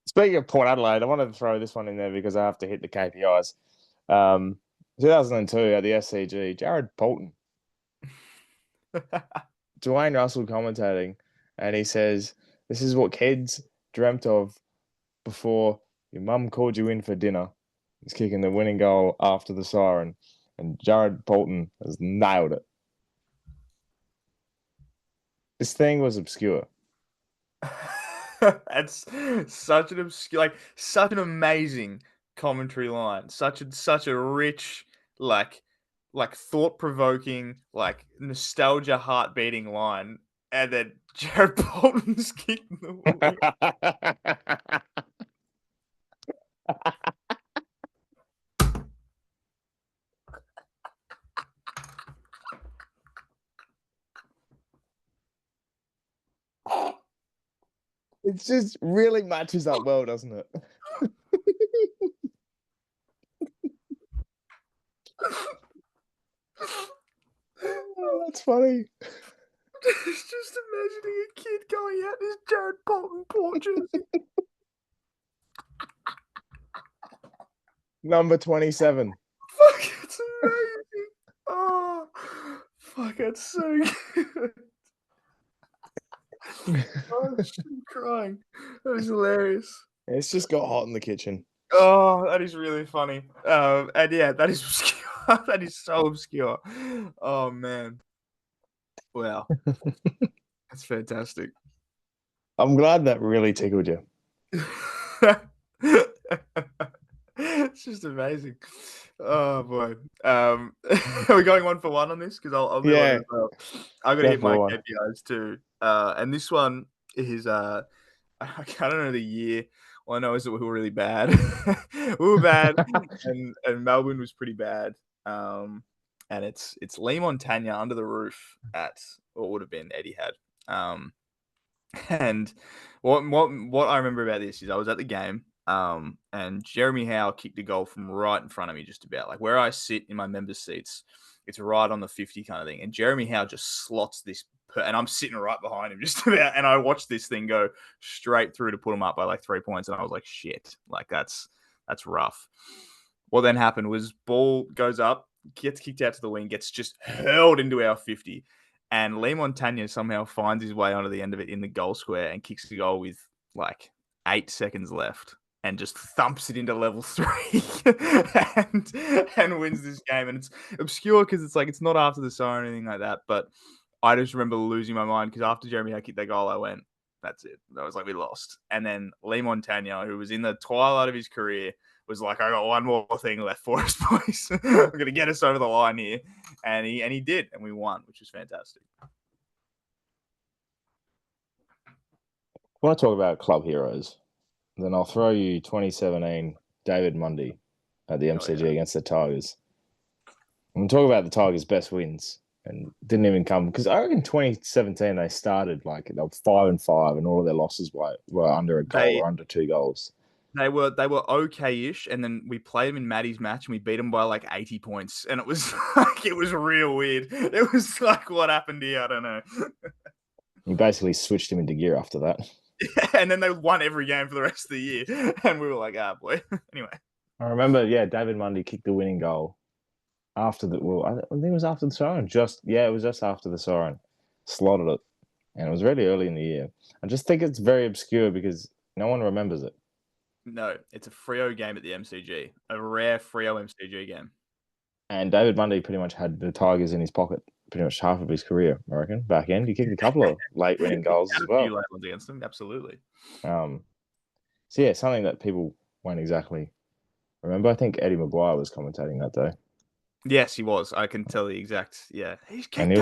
Speaking of Port Adelaide, I wanted to throw this one in there because I have to hit the KPIs. 2002 at the SCG, Jared Bolton, Dwayne Russell commentating, and he says, "This is what kids dreamt of before your mum called you in for dinner." He's kicking the winning goal after the siren, and Jared Bolton has nailed it. This thing was obscure. That's such an obscure, such an amazing commentary line. Such a rich, thought-provoking, nostalgia, heart-beating line. And then Jared Bolton's kicking the wing. It just really matches up well, doesn't it? Oh, that's funny. It's just imagining a kid going out in his Jared Bolton Port jersey. Number 27. Fuck, it's amazing. Oh, fuck, that's so good. Oh, I'm crying. That was hilarious. It's just got hot in the kitchen. Oh, that is really funny. And yeah, that is obscure. That is so obscure. Oh man. Wow. That's fantastic. I'm glad that really tickled you. It's just amazing. Oh boy. Are we going 1 for 1 on this? Because I'll do one as well. I'm gonna hit my KPIs too. And this one is I don't know the year. All I know is that we were really bad. We were bad, and Melbourne was pretty bad. And it's Lee Montagna under the roof at what would have been Etihad. And what I remember about this is I was at the game. And Jeremy Howe kicked a goal from right in front of me, just about where I sit in my members' seats. It's right on the 50 kind of thing. And Jeremy Howe just slots this, and I'm sitting right behind him just about, and I watched this thing go straight through to put him up by 3 points. And I was like, shit, that's rough. What then happened was ball goes up, gets kicked out to the wing, gets just hurled into our 50. And Lee Montagna somehow finds his way onto the end of it in the goal square and kicks the goal with 8 seconds left. And just thumps it into level 3 and wins this game. And it's obscure because it's not after the siren or anything like that. But I just remember losing my mind because after Jeremy Howe kicked that goal, I went, that's it. I was we lost. And then Lee Montagna, who was in the twilight of his career, was I got one more thing left for us, boys. I'm going to get us over the line here. And he did. And we won, which was fantastic. I want to talk about club heroes. Then I'll throw you 2017 David Mundy at the MCG against the Tigers. I'm going to talk about the Tigers' best wins and didn't even come because I reckon 2017 they started they were 5-5 and all of their losses were under a goal or under 2 goals. They were okay-ish, and then we played them in Maddie's match and we beat them by 80 points, and it was it was real weird. It was what happened here? I don't know. You basically switched him into gear after that. And then they won every game for the rest of the year. And we were boy. Anyway. I remember, David Mundy kicked the winning goal after I think it was after the siren. It was just after the siren. Slotted it. And it was really early in the year. I just think it's very obscure because no one remembers it. No, it's a Freo game at the MCG. A rare Freo MCG game. And David Mundy pretty much had the Tigers in his pocket pretty much half of his career, I reckon. Back end, he kicked a couple of late winning goals as well. A few late ones against them, absolutely. Something that people won't exactly remember. I think Eddie Maguire was commentating that day. Yes, he was. I can tell the exact. Yeah, and he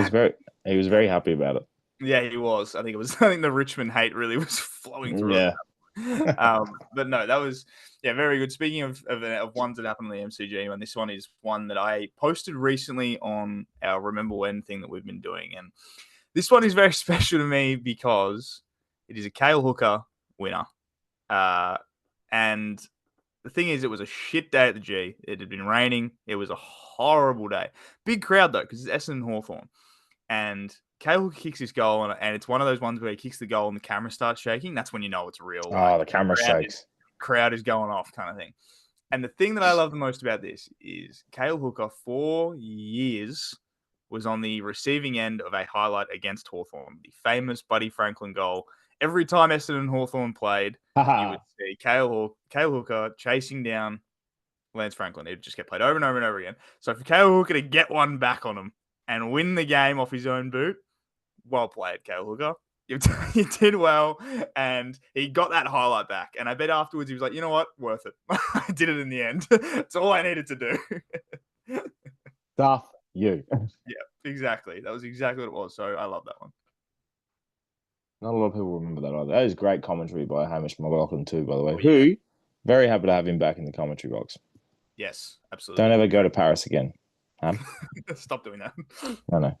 was very happy about it. Yeah, he was. I think it was. I think the Richmond hate really was flowing through. Yeah. But no, that was very good. Speaking of ones that happened on the MCG, and this one is one that I posted recently on our Remember When thing that we've been doing, and this one is very special to me because it is a Cale Hooker winner. And the thing is, it was a shit day at the G. It had been raining. It was a horrible day. Big crowd though, because it's Essendon Hawthorn. And Cale Hooker kicks his goal, and it's one of those ones where he kicks the goal and the camera starts shaking. That's when you know it's real. Oh, the camera shakes. Crowd is going off, kind of thing. And the thing that I love the most about this is Cale Hooker, 4 years, was on the receiving end of a highlight against Hawthorn, the famous Buddy Franklin goal. Every time Essendon and Hawthorn played, you would see Cale Hooker chasing down Lance Franklin. It would just get played over and over and over again. So for Cale Hooker to get one back on him and win the game off his own boot, well played, Cale Hooker. You did well, and he got that highlight back. And I bet afterwards he was like, you know what? Worth it. I did it in the end. That's all I needed to do. Stuff you. Yeah, exactly. That was exactly what it was. So I love that one. Not a lot of people remember that either. That is great commentary by Hamish McLaughlin too, by the way. Who, very happy to have him back in the commentary box. Yes, absolutely. Don't ever go to Paris again. Stop doing that.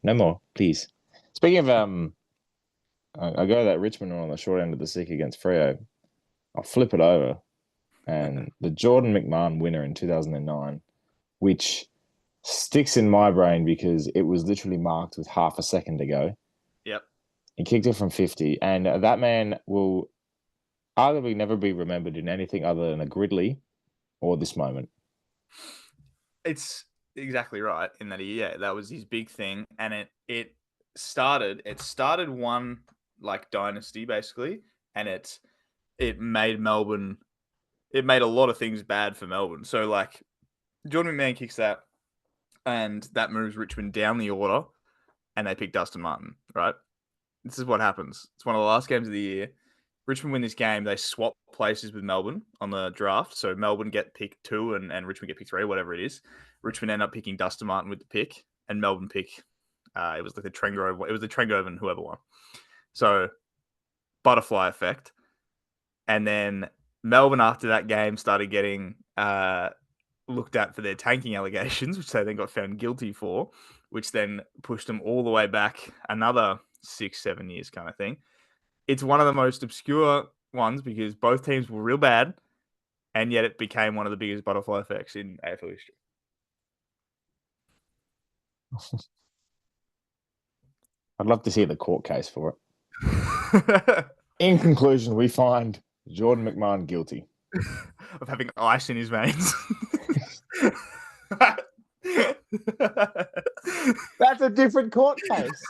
No more, please. Speaking of, I go to that Richmond one on the short end of the stick against Freo. I'll flip it over, and the Jordan McMahon winner in 2009, which sticks in my brain because it was literally marked with half a second to go. Yep. He kicked it from 50, and that man will arguably never be remembered in anything other than a Gridley or this moment. It's exactly right in that that was his big thing, and it started one like dynasty basically, and it made Melbourne, it made a lot of things bad for Melbourne. So like Jordan McMahon kicks that, and that moves Richmond down the order, and they pick Dustin Martin, right? This is what happens. It's one of the last games of the year. Richmond win this game. They swap places with Melbourne on the draft. So Melbourne get pick 2 and Richmond get pick 3, whatever it is. Richmond end up picking Dustin Martin with the pick, and Melbourne pick. It was like the Trengove. It was the Trengove and whoever won. So butterfly effect. And then Melbourne after that game started getting looked at for their tanking allegations, which they then got found guilty for, which then pushed them all the way back another 6-7 years kind of thing. It's one of the most obscure ones because both teams were real bad, and yet it became one of the biggest butterfly effects in AFL history. I'd love to see the court case for it. In conclusion, we find Jordan McMahon guilty of having ice in his veins. That's a different court case.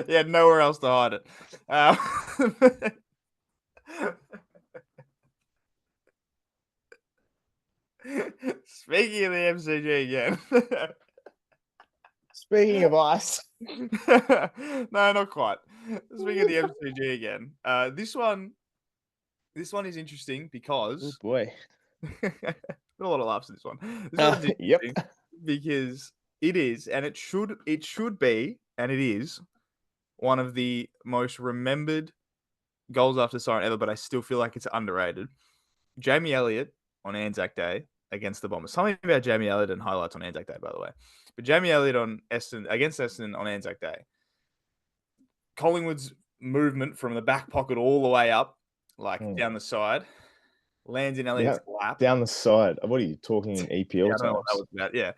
He had nowhere else to hide it. Speaking of the MCG again. Speaking of ice. No, not quite. Speaking of the MCG again. This one is interesting because... Oh boy. Got a lot of laughs in this one. This one is interesting because it is, and it should be, and it is, one of the most remembered goals after siren ever, but I still feel like it's underrated. Jamie Elliott on Anzac Day against the Bombers. Something about Jamie Elliott and highlights on Anzac Day, by the way. But Jamie Elliott against Essendon on Anzac Day. Collingwood's movement from the back pocket all the way up, down the side, lands in Elliott's lap. Down the side. What are you talking in EPL I don't know what that was about. Yeah.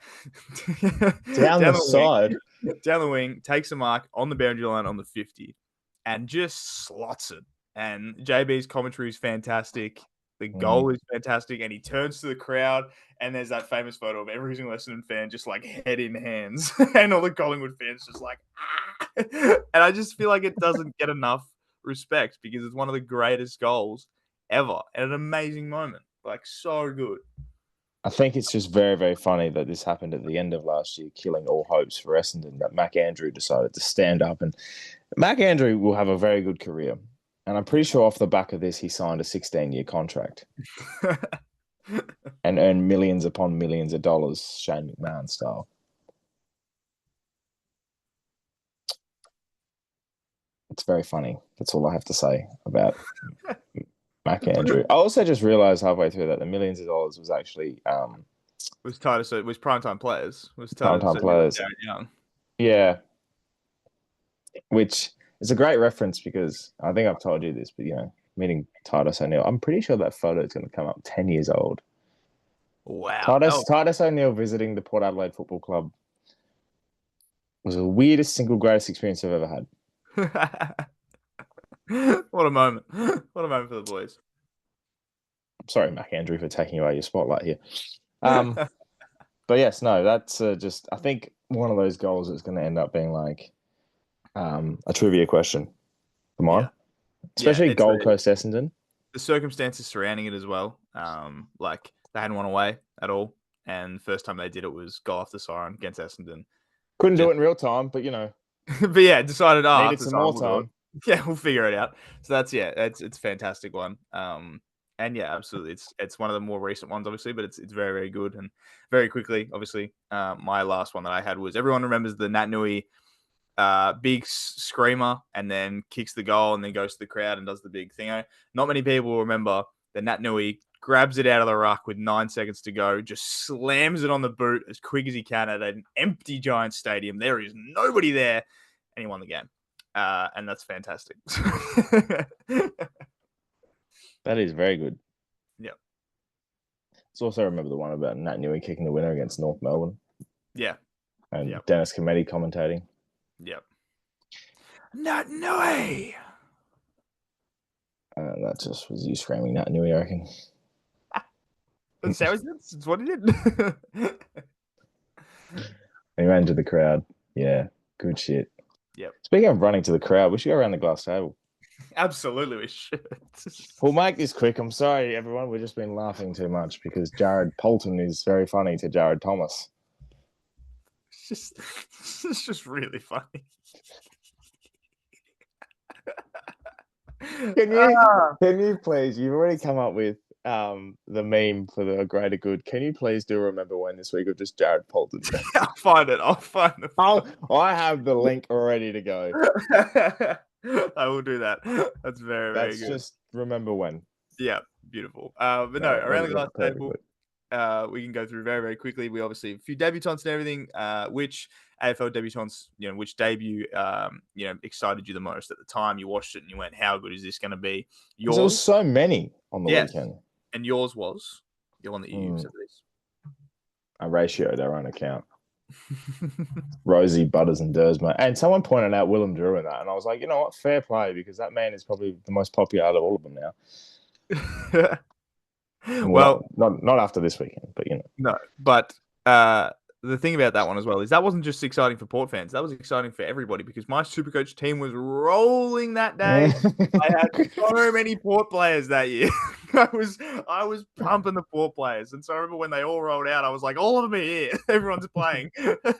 Down the side. Down the wing, takes a mark on the boundary line on the 50 and just slots it. And JB's commentary is fantastic. The goal is fantastic. And he turns to the crowd, and there's that famous photo of every single Essendon fan just like head in hands and all the Collingwood fans just like, ah! And I just feel like it doesn't get enough respect because it's one of the greatest goals ever and an amazing moment. Like, so good. I think it's just very, very funny that this happened at the end of last year, killing all hopes for Essendon, that Mac Andrew decided to stand up. And Mac Andrew will have a very good career. And I'm pretty sure off the back of this, he signed a 16-year contract and earned millions upon millions of dollars, Shane McMahon style. It's very funny. That's all I have to say about Mac Andrew. I also just realized halfway through that the millions of dollars was actually Was Titus? It was primetime players. Was Titus? primetime players. Jared Young. Yeah, which is a great reference because I think I've told you this, but meeting Titus O'Neill, I'm pretty sure that photo is going to come up 10 years old. Wow. Titus O'Neill visiting the Port Adelaide Football Club was the weirdest, single greatest experience I've ever had. What a moment. What a moment for the boys. I'm sorry, Mac Andrew, for taking away your spotlight here. But yes, no, that's just, I think one of those goals is going to end up being like a trivia question tomorrow, especially Gold Coast Essendon. The circumstances surrounding it as well. Like they hadn't won away at all. And the first time they did it was goal after siren against Essendon. Couldn't do it in real time, but but yeah, decided needed some more time. Yeah, we'll figure it out. So that's it's a fantastic one. And yeah, absolutely, it's one of the more recent ones, obviously, but it's very, very good. And very quickly, obviously, my last one that I had was everyone remembers the Nat Nui big screamer and then kicks the goal and then goes to the crowd and does the big thing. Not many people will remember that Nat Nui grabs it out of the ruck with 9 seconds to go, just slams it on the boot as quick as he can at an empty Giant stadium. There is nobody there, and he won the game. And that's fantastic. That is very good. Yeah. Let's also remember the one about Nat Nui kicking the winner against North Melbourne. Yeah. And Dennis Cometti commentating. Yep. Nat Nui! That just was you screaming Nat Nui, I reckon. That's how he did. That's what he did. He ran to the crowd. Yeah, good shit. Yep. Speaking of running to the crowd, we should go around the glass table. Absolutely, we should. We'll make this quick. I'm sorry, everyone. We've just been laughing too much because Jared Polton is very funny to Jared Thomas. It's just really funny. Can you please? You've already come up with the meme for the greater good. Can you please do Remember When this week of just Jared Polton? I'll find it. I have the link ready to go. I will do that. That's very, very good. That's just Remember When. Yeah, beautiful. But no, around the glass table, we can go through very, very quickly. We obviously a few debutants and everything. Which AFL debutants, which debut, excited you the most at the time you watched it and you went, "How good is this going to be?" There was so many on the weekend, and yours was the one that you used at least. I ratioed our own account. Rosie, Butters, and Dersma. And someone pointed out Willem Drew in that, and I was like, you know what, fair play, because that man is probably the most popular out of all of them now. Well, not after this weekend, but No, but the thing about that one as well is that wasn't just exciting for Port fans. That was exciting for everybody because my Supercoach team was rolling that day. I had so many Port players that year. I was pumping the Port players. And so I remember when they all rolled out, I was like, all of them are here. Everyone's playing.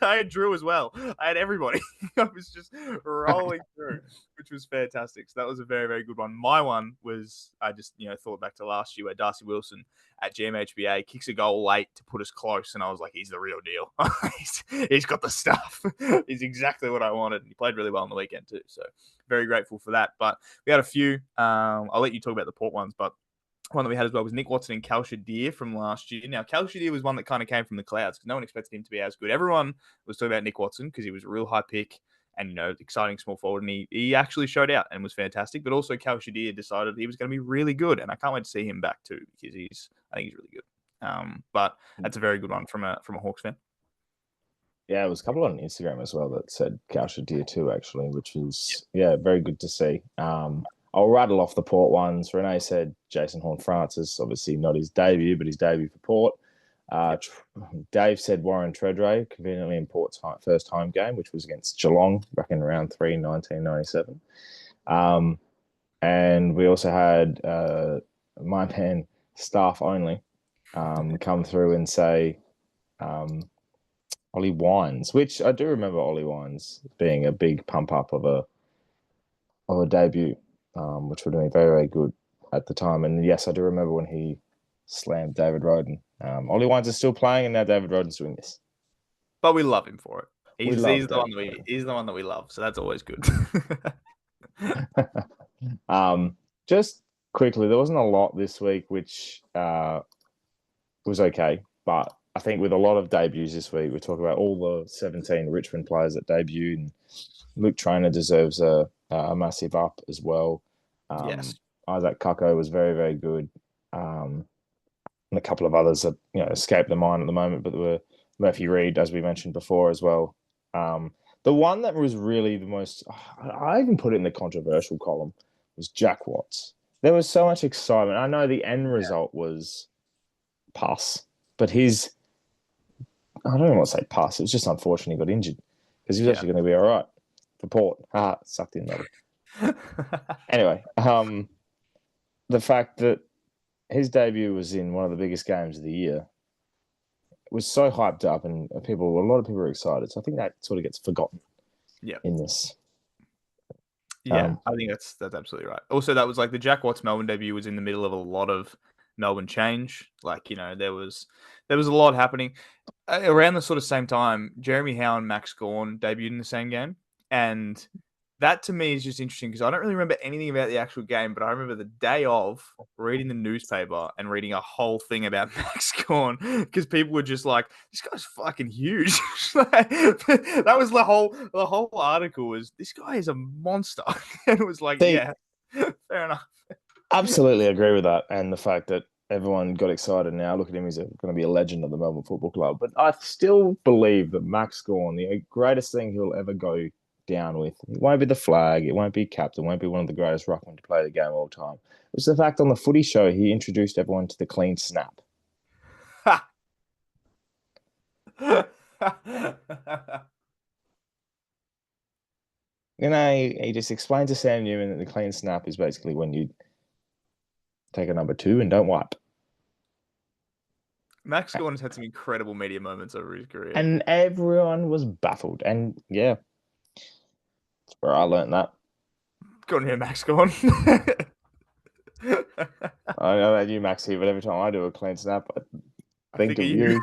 I had Drew as well. I had everybody. I was just rolling through, which was fantastic. So that was a very, very good one. My one was, I just, thought back to last year where Darcy Wilson at GMHBA kicks a goal late to put us close. And I was like, he's the real deal. He's got the stuff. He's exactly what I wanted. And he played really well on the weekend too. So very grateful for that. But we had a few. I'll let you talk about the Port ones, but one that we had as well was Nick Watson and Cal Shadir from last year. Now, Cal Shadir was one that kind of came from the clouds because no one expected him to be as good. Everyone was talking about Nick Watson because he was a real high pick and, exciting small forward. And he actually showed out and was fantastic. But also Cal Shadir decided he was going to be really good. And I can't wait to see him back too because I think he's really good. But that's a very good one from a Hawks fan. Yeah, it was a couple on Instagram as well that said Cal Shadir too, actually, which is, very good to see. I'll rattle off the Port ones. Renee said Jason Horne-Francis, obviously not his debut, but his debut for Port. Dave said Warren Treadray, conveniently in Port's first home game, which was against Geelong back in round 3, 1997. And we also had my man, Staff Only, come through and say Ollie Wines, which I do remember Ollie Wines being a big pump up of a debut. Which were doing very, very good at the time. And yes, I do remember when he slammed David Roden. Ollie Wines is still playing, and now David Roden's doing this. But we love him for it. He's the one that we love, so that's always good. Just quickly, there wasn't a lot this week, which was okay. But I think with a lot of debuts this week, we talk about all the 17 Richmond players that debuted, and Luke Traynor deserves a massive up as well. Yes. Isaac Kako was very, very good. And a couple of others that escape the mind at the moment, but there were Murphy Reed, as we mentioned before, as well. The one that was really the most, I even put it in the controversial column, was Jack Watts. There was so much excitement. I know the end result was pass, but I don't want to say pass. It was just unfortunate he got injured because he was actually going to be all right for Port. Sucked in, buddy. Anyway, the fact that his debut was in one of the biggest games of the year was so hyped up, and a lot of people were excited. So I think that sort of gets forgotten. In this. Yeah, I think that's absolutely right. Also, that was like the Jack Watts Melbourne debut was in the middle of a lot of Melbourne change. Like, there was a lot happening. Around the sort of same time, Jeremy Howe and Max Gawn debuted in the same game. And that to me is just interesting because I don't really remember anything about the actual game, but I remember the day of reading the newspaper and reading a whole thing about Max Gawn because people were just like, "This guy's fucking huge." That was the whole article was, "This guy is a monster," and it was like, yeah, fair enough. Absolutely agree with that, and the fact that everyone got excited now. Look at him; he's going to be a legend of the Melbourne Football Club. But I still believe that Max Gawn, the greatest thing he'll ever go down with, it won't be the flag, it won't be captain, it won't be one of the greatest ruckmen to play the game of all time. It was the fact on the footy show he introduced everyone to the clean snap. He just explained to Sam Newman that the clean snap is basically when you take a number 2 and don't wipe. Max Gawn has had some incredible media moments over his career. And everyone was baffled. And yeah, that's where I learned that. Go on here, Max Gawn. I know about you, Maxie, but every time I do a clean snap, I think of you.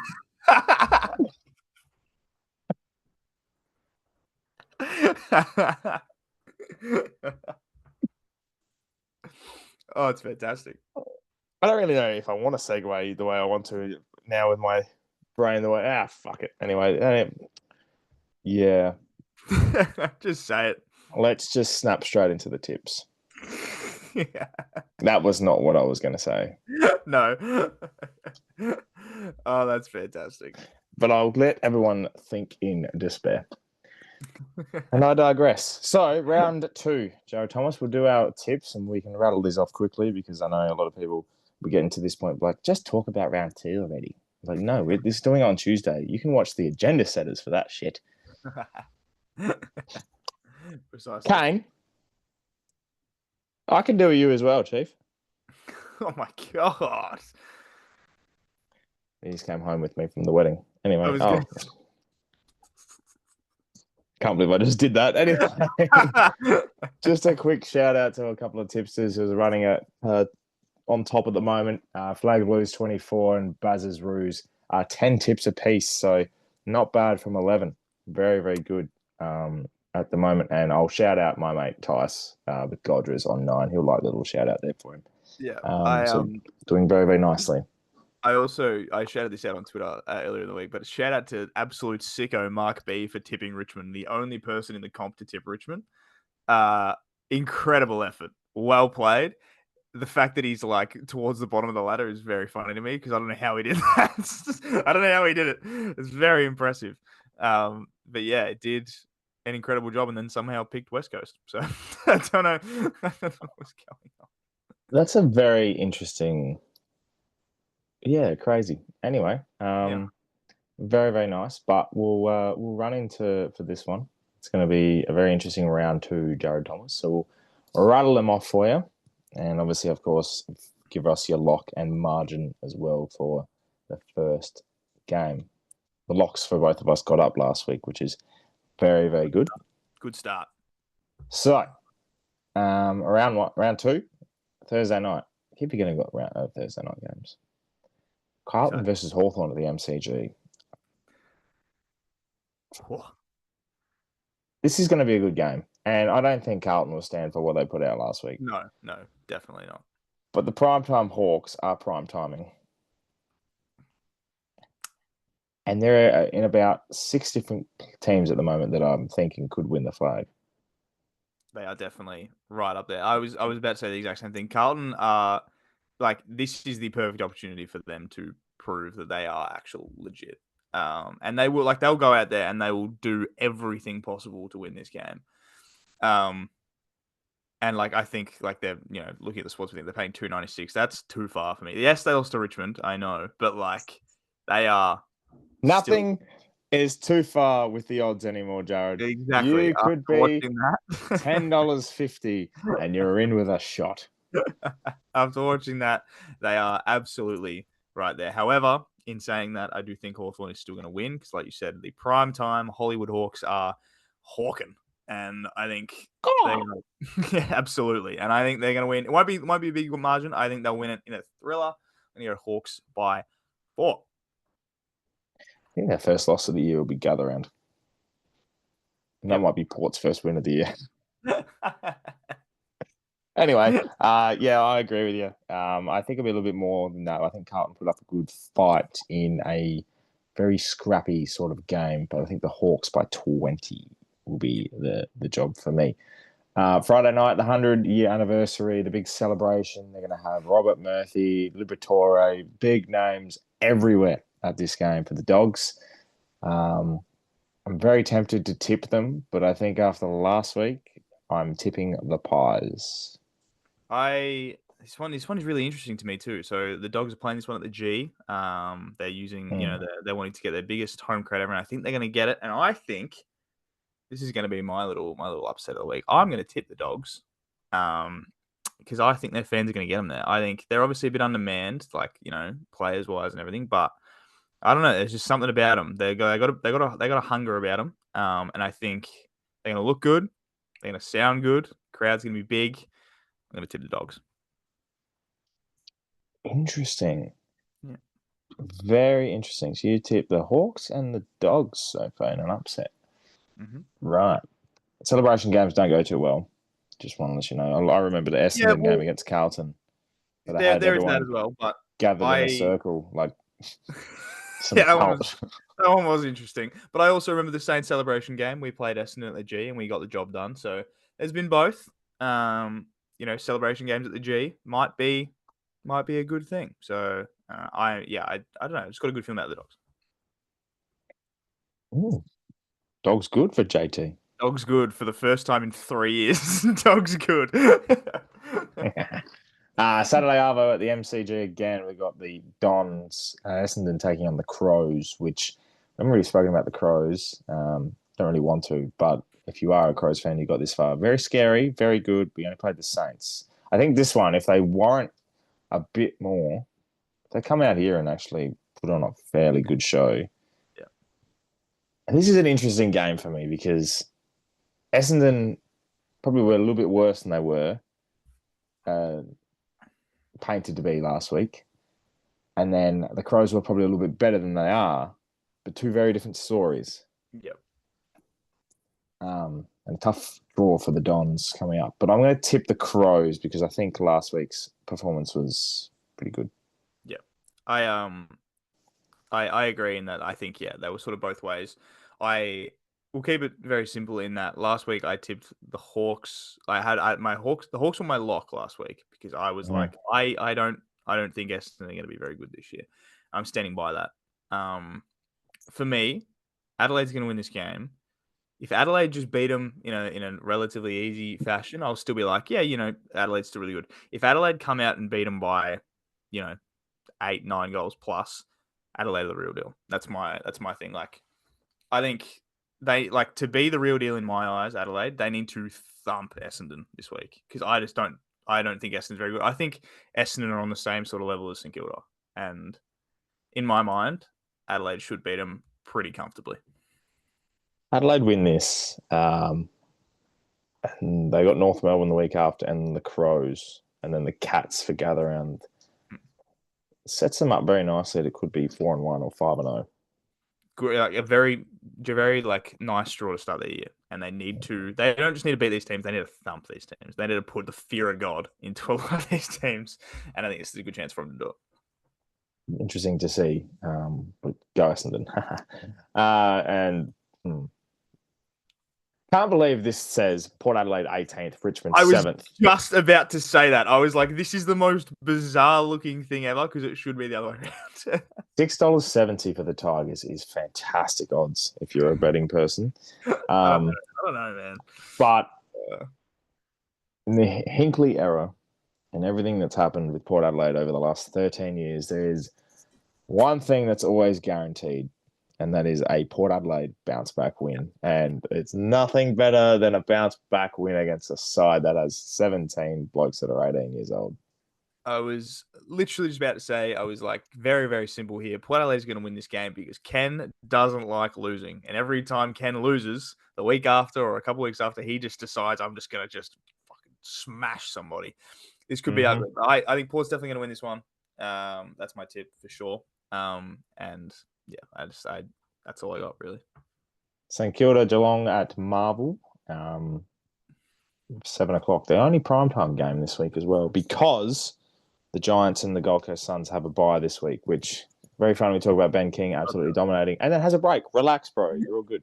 Oh, it's fantastic. I don't really know if I want to segue the way I want to now with my brain the way. Fuck it. Anyway, yeah. Just say it. Let's just snap straight into the tips. Yeah. That was not what I was going to say. No. Oh, that's fantastic. But I'll let everyone think in despair. And I digress. So, round 2, Joe Thomas, we'll do our tips and we can rattle these off quickly because I know a lot of people will get into this point like, just talk about round 2 already. Like, no, this is doing it on Tuesday. You can watch the agenda setters for that shit. Precisely. Kane, I can do you as well, Chief. Oh my God. He just came home with me from the wedding. Anyway, can't believe I just did that. Anyway, just a quick shout out to a couple of tipsters who's running at on top at the moment. Flag Blues 24 and Baz's Ruse 10 tips apiece. So not bad from 11. Very, very good at the moment. And I'll shout out my mate Tice with Godrez on 9. He'll like the little shout out there for him. Yeah. So doing very, very nicely. I shouted this out on Twitter earlier in the week, but shout out to absolute sicko Mark B for tipping Richmond, the only person in the comp to tip Richmond. Incredible effort. Well played. The fact that he's like towards the bottom of the ladder is very funny to me because I don't know how he did that. I don't know how he did it. It's very impressive. But yeah, it did an incredible job and then somehow picked West Coast. So I don't know what's going on. That's a very interesting... Yeah, crazy. Anyway, very, very nice. But we'll run into for this one. It's going to be a very interesting round 2, Jared Thomas. So we'll rattle them off for you. And obviously, of course, give us your lock and margin as well for the first game. The locks for both of us got up last week, which is very, very good. Good start. So, round 2, Thursday night. I keep forgetting about Thursday night games. Carlton versus Hawthorn at the MCG. This is going to be a good game. And I don't think Carlton will stand for what they put out last week. No, definitely not. But the primetime Hawks are prime timing. And there are in about 6 different teams at the moment that I'm thinking could win the flag. They are definitely right up there. I was about to say the exact same thing. Carlton this is the perfect opportunity for them to prove that they are actual legit. And they'll go out there and they will do everything possible to win this game. And I think they're looking at the sports thing, they're paying $2.96. That's too far for me. Yes, they lost to Richmond, I know, but they are nothing is too far with the odds anymore, Jared. Exactly. You could be $10.50 and you're in with a shot. After watching that, they are absolutely right there. However, in saying that, I do think Hawthorn is still going to win because, like you said, the primetime Hollywood Hawks are hawking. And I think yeah, absolutely. And I think they're going to win. It might be a big margin. I think they'll win it in a thriller. I'm going to go Hawks by 4. I think their first loss of the year will be Gather Round. And that might be Port's first win of the year. Anyway, yeah, I agree with you. I think it'll be a little bit more than that. I think Carlton put up a good fight in a very scrappy sort of game, but I think the Hawks by 20 will be the job for me. Friday night, the 100-year anniversary, the big celebration. They're going to have Robert Murphy, Liberatore, big names everywhere at this game for the Dogs. I'm very tempted to tip them, but I think after last week, I'm tipping the Pies. This one is really interesting to me too. So the Dogs are playing this one at the G. They're using, they're wanting to get their biggest home crowd ever, and I think they're going to get it. And I think this is going to be my little upset of the week. I'm going to tip the Dogs, because I think their fans are going to get them there. I think they're obviously a bit undermanned, players wise and everything, but I don't know. There's just something about them. They got a hunger about them, and I think they're going to look good. They're going to sound good. Crowd's going to be big. I'm going to tip the Dogs. Interesting. Yeah. Very interesting. So you tip the Hawks and the Dogs so far in an upset. Mm-hmm. Right. Celebration games don't go too well. Just want to let you know. I remember the Essendon game against Carlton. There is that as well, but gathered in a circle like some that one was interesting. But I also remember the same celebration game. We played Essendon at the G and we got the job done. So there's been both. Celebration games at the G might be a good thing. So I don't know. Just got a good feeling about the Dogs. Ooh. Dogs good for JT. Dogs good for the first time in 3 years. Dogs good. Saturday Arvo at the MCG again. We got the Dons, Essendon taking on the Crows, which I haven't really spoken about the Crows. Don't really want to, but if you are a Crows fan, you got this far. Very scary, very good. We only played the Saints. I think this one, if they warrant a bit more, they come out here and actually put on a fairly good show. Yeah. And this is an interesting game for me because Essendon probably were a little bit worse than they were painted to be last week. And then the Crows were probably a little bit better than they are, but two very different stories. Yep. And a tough draw for the Dons coming up. But I'm going to tip the Crows because I think last week's performance was pretty good. Yeah. I agree in that. I think, they were sort of both ways. We'll keep it very simple in that last week I tipped the Hawks. The Hawks were my lock last week because I was like, I don't think Essendon are going to be very good this year. I'm standing by that. For me, Adelaide's going to win this game. If Adelaide just beat them in a relatively easy fashion, I'll still be like, Adelaide's still really good. If Adelaide come out and beat them by, 8-9 goals plus, Adelaide are the real deal. That's my thing. I think they to be the real deal in my eyes. Adelaide, they need to thump Essendon this week because I don't think Essendon's very good. I think Essendon are on the same sort of level as St Kilda, and in my mind, Adelaide should beat them pretty comfortably. Adelaide win this. And they got North Melbourne the week after and the Crows and then the Cats for Gather Round. Sets them up very nicely. It could be 4-1 or 5-0. like a very like nice draw to start the year, and they need to. They don't just need to beat these teams; they need to thump these teams. They need to put the fear of God into a lot of these teams, and I think this is a good chance for them to do it. Interesting to see. But go Essendon. And can't believe this says Port Adelaide 18th, Richmond I was 7th. just about to say that. I was like, this is the most bizarre looking thing ever because it should be the other way around. $6.70 for the Tigers is fantastic odds if you're a betting person. I don't know, man. But in the Hinkley era and everything that's happened with Port Adelaide over the last 13 years, there is one thing that's always guaranteed, and that is a Port Adelaide bounce back win. And it's nothing better than a bounce back win against a side that has 17 blokes that are 18 years old. I was literally just about to say, I was like, very, very simple here. Port Adelaide's going to win this game because Ken doesn't like losing. And every time Ken loses, the week after or a couple weeks after, he just decides, I'm just going to just fucking smash somebody. This could be ugly. I think Port's definitely going to win this one. That's my tip for sure. And yeah, that's all I got really. St Kilda Geelong at Marvel, 7 o'clock. The only primetime game this week as well, because the Giants and the Gold Coast Suns have a bye this week, which very fun. We talk about Ben King absolutely dominating, and then has a break. Relax, bro. You're all good.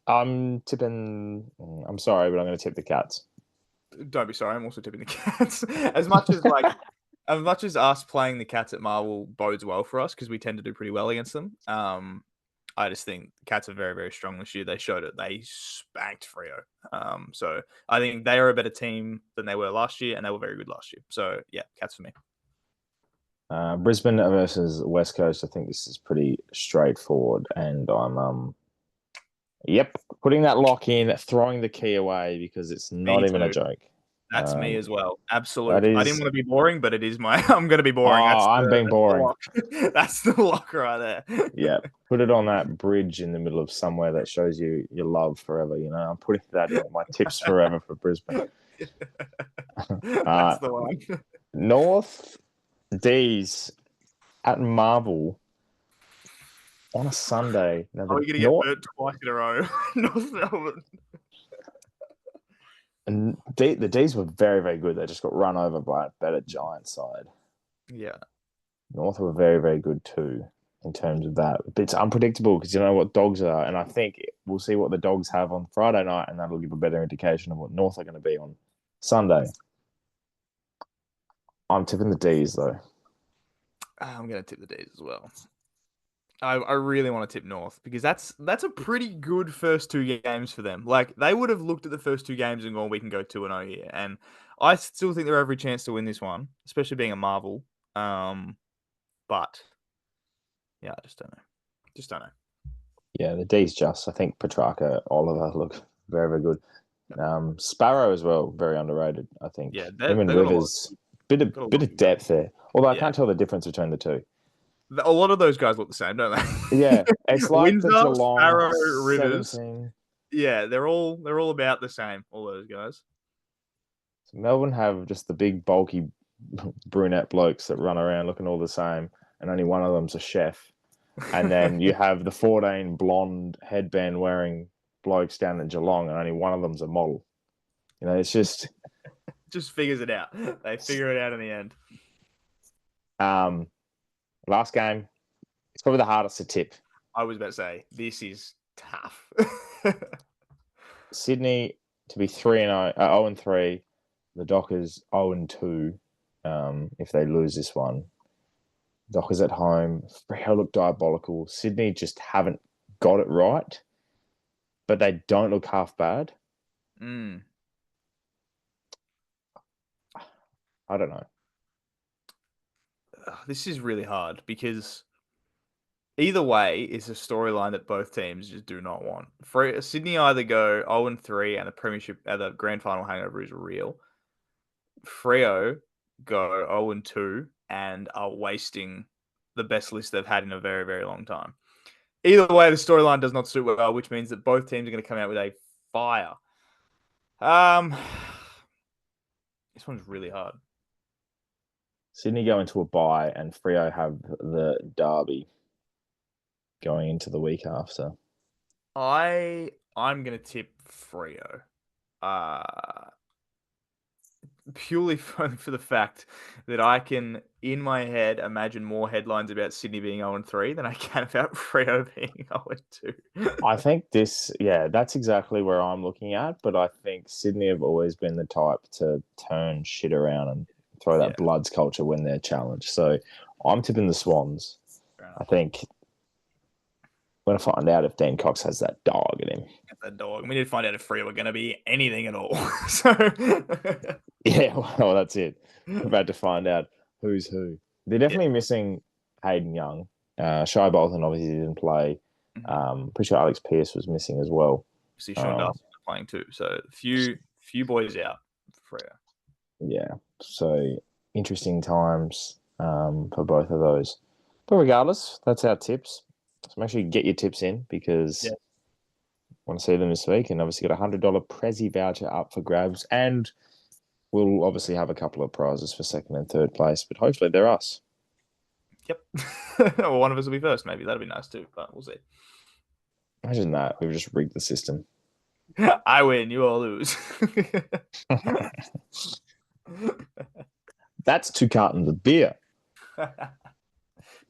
I'm tipping. I'm sorry, but I'm going to tip the Cats. Don't be sorry. I'm also tipping the Cats. As much as us playing the Cats at Marvel bodes well for us because we tend to do pretty well against them. I just think the Cats are very, very strong this year. They showed it. They spanked Freo. So I think they are a better team than they were last year, and they were very good last year. So yeah, Cats for me. Brisbane versus West Coast. I think this is pretty straightforward, and I'm putting that lock in, throwing the key away because it's not even a joke. That's me as well. Absolutely. I didn't want to be boring, but it is my. I'm going to be boring. I'm being boring. That's the lock right there. Yeah, put it on that bridge in the middle of somewhere that shows you your love forever. You know, I'm putting that in my tips forever for Brisbane. That's the one. North D's at Marvel on a Sunday. Now, are we going to get burnt twice in a row? North Melbourne. And the D's were very, very good. They just got run over by a better Giants side. Yeah. North were very, very good too in terms of that. But it's unpredictable because you know what dogs are. And I think we'll see what the dogs have on Friday night, and that'll give a better indication of what North are going to be on Sunday. I'm tipping the D's, though. I'm going to tip the D's as well. I really want to tip North because that's a pretty good first two games for them. Like, they would have looked at the first two games and gone, we can go 2-0 here. And I still think they're every chance to win this one, especially being a Marvel. But, yeah, I just don't know. Yeah, the D's just. I think Petrarca, Oliver look very, very good. Sparrow as well, very underrated, I think. Yeah, him and Rivers, bit of depth there. Although I can't tell the difference between the two. A lot of those guys look the same, don't they? Yeah, it's like Windsor, the Geelong Sparrow, Rivers. 17. Yeah, they're all about the same. All those guys. So Melbourne have just the big, bulky, brunette blokes that run around looking all the same, and only one of them's a chef. And then you have the 14 blonde headband wearing blokes down in Geelong, and only one of them's a model. You know, it's just figures it out. They figure it out in the end. Last game, it's probably the hardest to tip. I was about to say, this is tough. Sydney to be 0-3. The Dockers 0-2 if they lose this one. Dockers at home. Freo look diabolical. Sydney just haven't got it right, but they don't look half bad. I don't know. This is really hard because either way is a storyline that both teams just do not want. Sydney either go 0-3 and the premiership, the grand final hangover is real. Freo go 0-2 and are wasting the best list they've had in a very, very long time. Either way, the storyline does not suit well, which means that both teams are going to come out with a fire. This one's really hard. Sydney go into a bye, and Freo have the derby going into the week after. I'm gonna tip Freo. Purely for the fact that I can, in my head, imagine more headlines about Sydney being 0-3 than I can about Freo being 0-2. I think that's exactly where I'm looking at. But I think Sydney have always been the type to turn shit around and throw that Bloods culture when they're challenged. So I'm tipping the Swans. I think we're going to find out if Dean Cox has that dog in him. That dog. We need to find out if Freo are going to be anything at all. So yeah, well, that's it. We're about to find out who's who. They're definitely missing Hayden Young. Shai Bolton obviously didn't play. Pretty sure Alex Pearce was missing as well. See, Sean Darcy playing too. So few boys out for Freo. Yeah. So interesting times for both of those. But regardless, that's our tips. So make sure you get your tips in because I want to see them this week. And obviously got a $100 Prezi voucher up for grabs. And we'll obviously have a couple of prizes for second and third place. But hopefully they're us. Yep. Or one of us will be first, maybe. That'd be nice too, but we'll see. Imagine that. We've just rigged the system. I win, you all lose. That's 2 cartons of beer.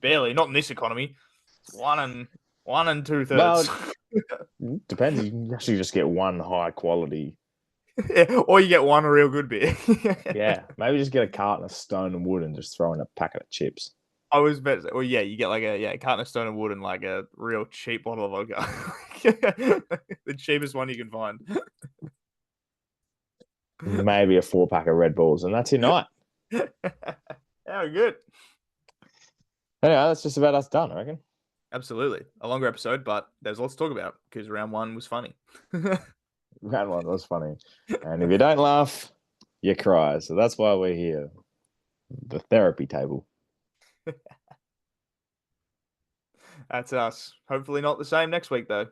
Barely, not in this economy. It's 1 and 2/3. Well, depends. You can actually just get one high quality. Or you get one real good beer. Yeah, maybe just get a carton of Stone and Wood and just throw in a packet of chips. I was about to say, well, you get like a carton of Stone and Wood and like a real cheap bottle of vodka. The cheapest one you can find. Maybe a 4-pack of Red Bulls, and that's your night. How good. Anyway, that's just about us done, I reckon. Absolutely. A longer episode, but there's lots to talk about because round 1 was funny. Round 1 was funny. And if you don't laugh, you cry. So that's why we're here. The therapy table. That's us. Hopefully not the same next week, though.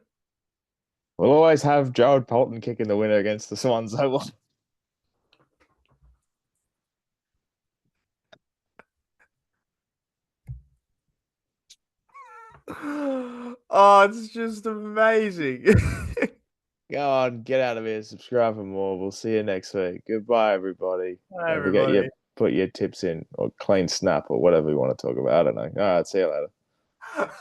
We'll always have Jared Polton kicking the winner against the Swans. So Oh, it's just amazing. go on, get out of here. Subscribe for more. We'll see you next week. Goodbye, everybody. Bye, Don't forget everybody. put your tips in or clean snap or whatever you want to talk about. I don't know. All right, see you later.